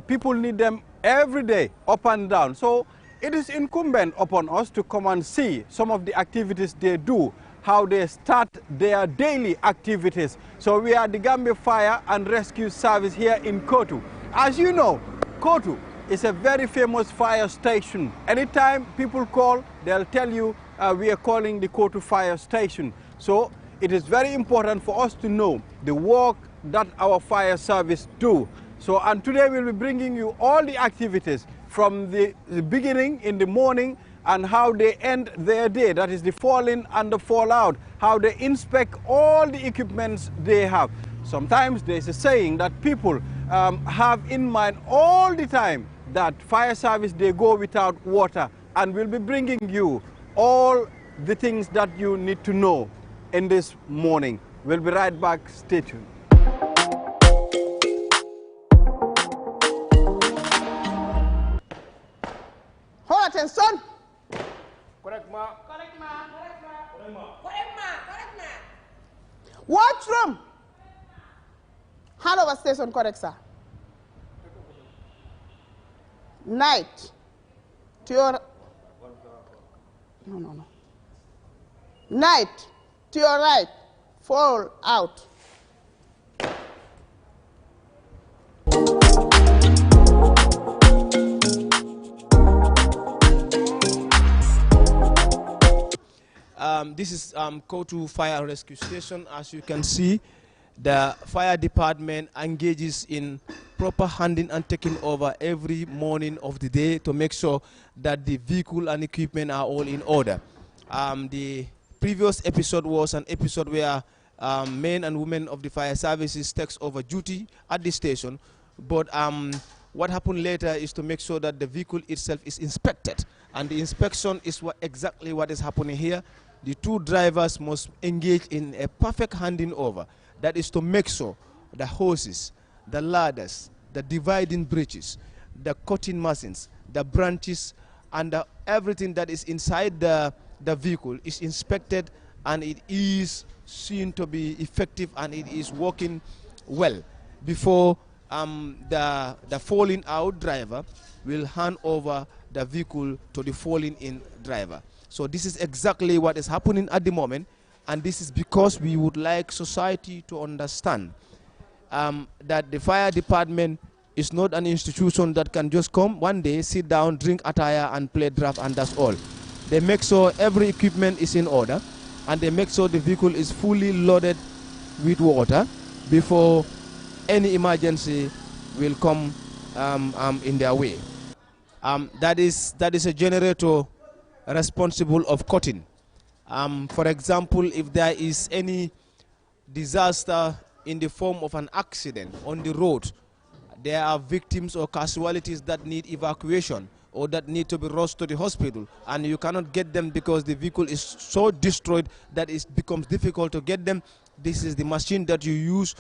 People need them every day, up and down. So it is incumbent upon us to come and see some of the activities they do, how they start their daily activities. So we are the Gambia Fire and Rescue Service here in Kotu. As you know, Kotu is a very famous fire station. Anytime people call, they'll tell you we are calling the Kotu Fire Station. So it is very important for us to know the work that our fire service do. So and today we'll be bringing you all the activities from the beginning in the morning and how they end their day, that is the fall in and the fall out, how they inspect all the equipments they have. Sometimes there's a saying that people have in mind all the time that fire service, they go without water, and we'll be bringing you all the things that you need to know in this morning. We'll be right back. Stay tuned. Hold attention. Correct, ma. Correct, ma. Correct, ma. Correct, ma. Correct, ma. Correct, ma. Washroom. Hanover Station, correct, sir. Night. To your... No. Night. To your right. Fall out. This is Kotu Fire and Rescue Station. As you can see, the fire department engages in proper handling and taking over every morning of the day to make sure that the vehicle and equipment are all in order. The previous episode was an episode where men and women of the fire services takes over duty at the station, but what happened later is to make sure that the vehicle itself is inspected, and the inspection is exactly what is happening here. The two drivers must engage in a perfect handing over. That is to make sure the hoses, the ladders, the dividing bridges, the cutting machines, the branches, and everything that is inside the vehicle is inspected, and it is seen to be effective and it is working well before the falling out driver will hand over the vehicle to the falling in driver. So this is exactly what is happening at the moment, and this is because we would like society to understand that the fire department is not an institution that can just come one day, sit down, drink attire and play draft, and that's all. They make sure every equipment is in order, and they make sure the vehicle is fully loaded with water before any emergency will come in their way. That is a generator responsible of cutting. For example, if there is any disaster in the form of an accident on the road, there are victims or casualties that need evacuation or that need to be rushed to the hospital, and you cannot get them because the vehicle is so destroyed that it becomes difficult to get them. This is the machine that you use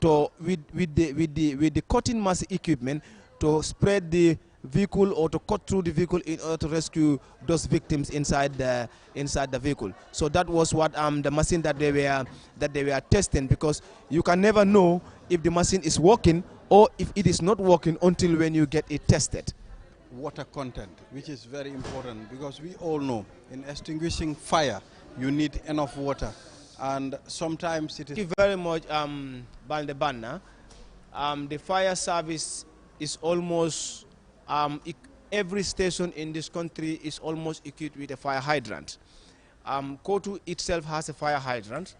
with the cutting mass equipment to spread the vehicle or to cut through the vehicle in order to rescue those victims inside the vehicle. So that was what the machine that they were testing, because you can never know if the machine is working or if it is not working until when you get it tested. Water content, which is very important, because we all know in extinguishing fire you need enough water, and sometimes it is... Thank you very much, Baldebanna. The fire service is almost every station in this country is almost equipped with a fire hydrant. Kotu itself has a fire hydrant,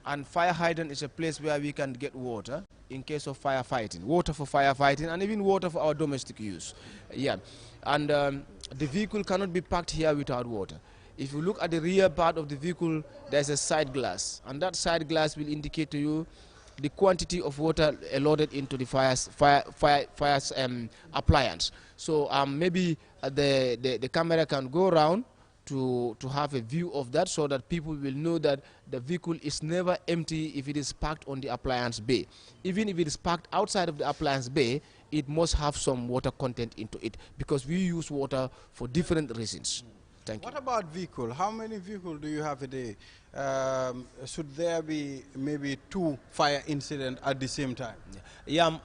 and fire hydrant is a place where we can get water in case of firefighting, water for firefighting, and even water for our domestic use. Yeah, and the vehicle cannot be parked here without water. If you look at the rear part of the vehicle, there's a side glass, and that side glass will indicate to you the quantity of water loaded into the fire's appliance. So maybe the camera can go around to have a view of that, so that people will know that the vehicle is never empty if it is parked on the appliance bay. Even if it is parked outside of the appliance bay, it must have some water content into it, because we use water for different reasons. Thank you. What about vehicle? How many vehicles do you have a day? Should there be maybe 2 fire incidents at the same time? Yeah,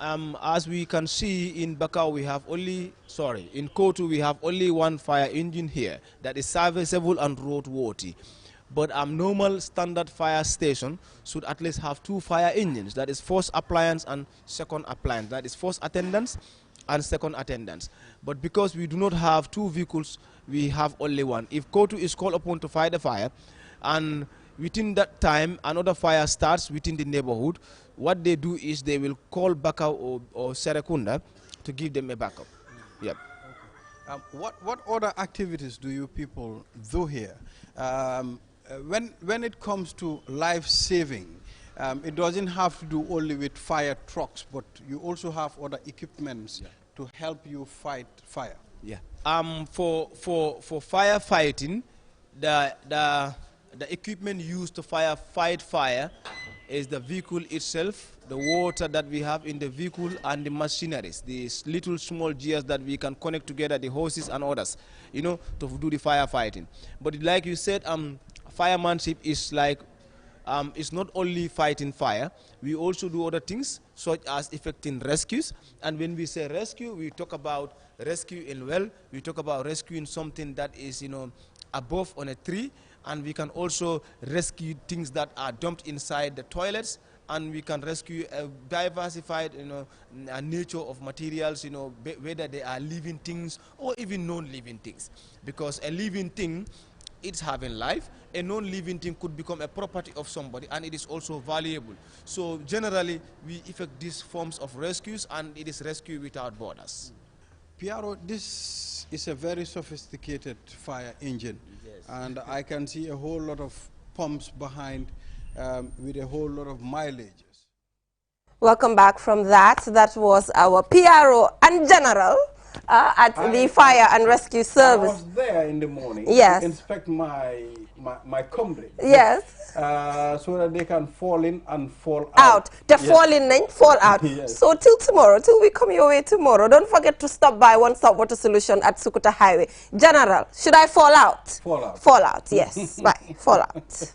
as we can see in Bakau, we have only, in Kotu we have only 1 fire engine here that is serviceable and roadworthy. But normal standard fire station should at least have 2 fire engines, that is first appliance and second appliance, that is first attendance and second attendance. But because we do not have 2 vehicles, we have only 1. If Kotu is called upon to fight the fire, and within that time another fire starts within the neighborhood, what they do is they will call Bakau or Serekunda to give them a backup. Yep. Okay. What other activities do you people do here? When it comes to life saving, it doesn't have to do only with fire trucks, but you also have other equipments to help you fight fire. Yeah. For firefighting, the equipment used to fight fire is the vehicle itself, the water that we have in the vehicle, and the machineries, these little small gears that we can connect together, the hoses and others, you know, to do the firefighting. But like you said, firemanship is like, it's not only fighting fire. We also do other things, such as effecting rescues. And when we say rescue, we talk about rescue in well, we talk about rescuing something that is, you know, above on a tree, and we can also rescue things that are dumped inside the toilets, and we can rescue a diversified, you know, a nature of materials, you know, whether they are living things or even non-living things. Because a living thing, it's having life. A non-living thing could become a property of somebody, and it is also valuable. So generally, we effect these forms of rescues, and it is rescue without borders. Piero, this is a very sophisticated fire engine, and I can see a whole lot of pumps behind with a whole lot of mileages. Welcome back from that. That was our PRO and General at the Fire and Rescue Service. I was there in the morning to inspect my comrade. Yes. So that they can fall in and fall out. They fall in and fall out. So till tomorrow, till we come your way tomorrow, don't forget to stop by One Stop Water Solution at Sukuta Highway. General, should I fall out? Fall out. Fall out, yes. Bye. Fall out.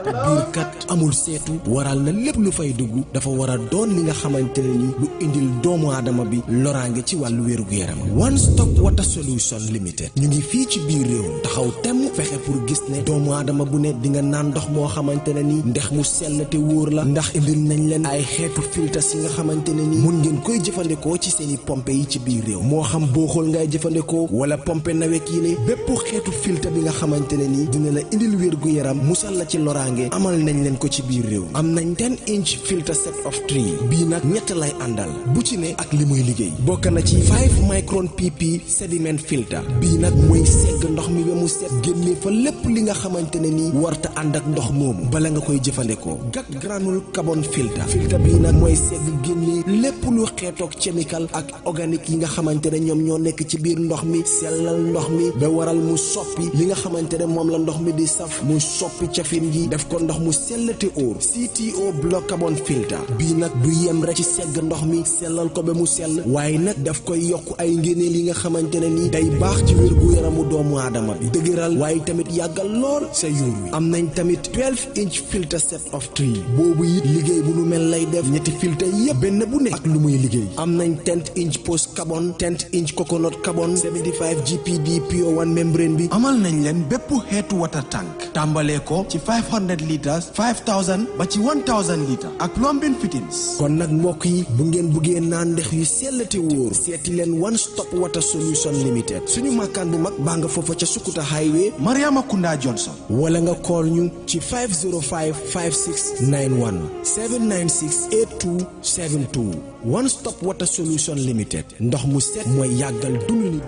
biir kat amul seetu waral na lépp lu fay dugg dafa wara doon li nga xamantene ni lu indil doomu adama bi loraange ci walu wéru gu yaram One Stop Water Solution Limited ñu ngi fi ci biir réew taxaw tem fexé pour gis ne doomu adama bu ne di nga naan ndox mo xamantene ni ndex mu sell te wóor la ndax indil nañ leen ay xéetu filtres yi nga xamantene ni mën ngeen koy jëfandikoo ci seeni pompe yi ci biir réew moo xam booxol ngay jëfandikoo wala pompe nawek yi ne bépp xéetu filtre bi nga xamantene ni dina la indil wéru gu yaram musal la ci loraange amal nañ leen ko ci biir réew am nañ 10-inch filter set of 3 bii nag ñett lay àndal bu ci ne ak li muy liggéey bokk na ci 5 micron pp sediment filter bii nag mooy segg ndox mi ba mu set génne fa lépp li nga xamantene ni warta ànd ak ndox moomu bala nga koy jëfandikoo gat granule carbon filter bii nag mooy segg génne lépp lu xeetoog chemical ak organique yi nga xamantene ñoom ñoo nekk ci biir ndox mi sellal ndox mi ba waral mu soppi li nga xamantene moom la ndox mi di saf mu soppi cafin yi def ko ndox mu sellate óor CTO block carbon filter bii nag du yem rek ci segg ndox mi sellal ko ba mu sell waaye nag daf koy yokk ay ngéneel yi nga xamantene ni day baax ci wér gu yaramu doomu aadama bi dëgëral waaye tamit yàggal lool sa yuur wi am nañ tamit 12-inch filter set of 3 boobu it liggéey bu nu mel lay def ñetti filter yépp benn bu ne ak lu muy liggéey am nañ 10-inch post carbon 10-inch coconut carbon 75 GPD PO1 membrane bi amal nañ leen bépp xeetu water tank tàmbalee ko ci 500 litres 5000 ba ci 1000 litres ak plumbing fittings kon nag mbokk yi bu ngeen buggee naan ndex yu sellate wóor seeti leen One Stop Water Solution Limited suñu makkaan bu mag baa nga foofa ca Sukuta Highway Mariama Kunda Johnson wala nga call ñu ci 505 5691 796 8272 One Stop Water Solution Limited ndox mu set mooy yàggal dund ni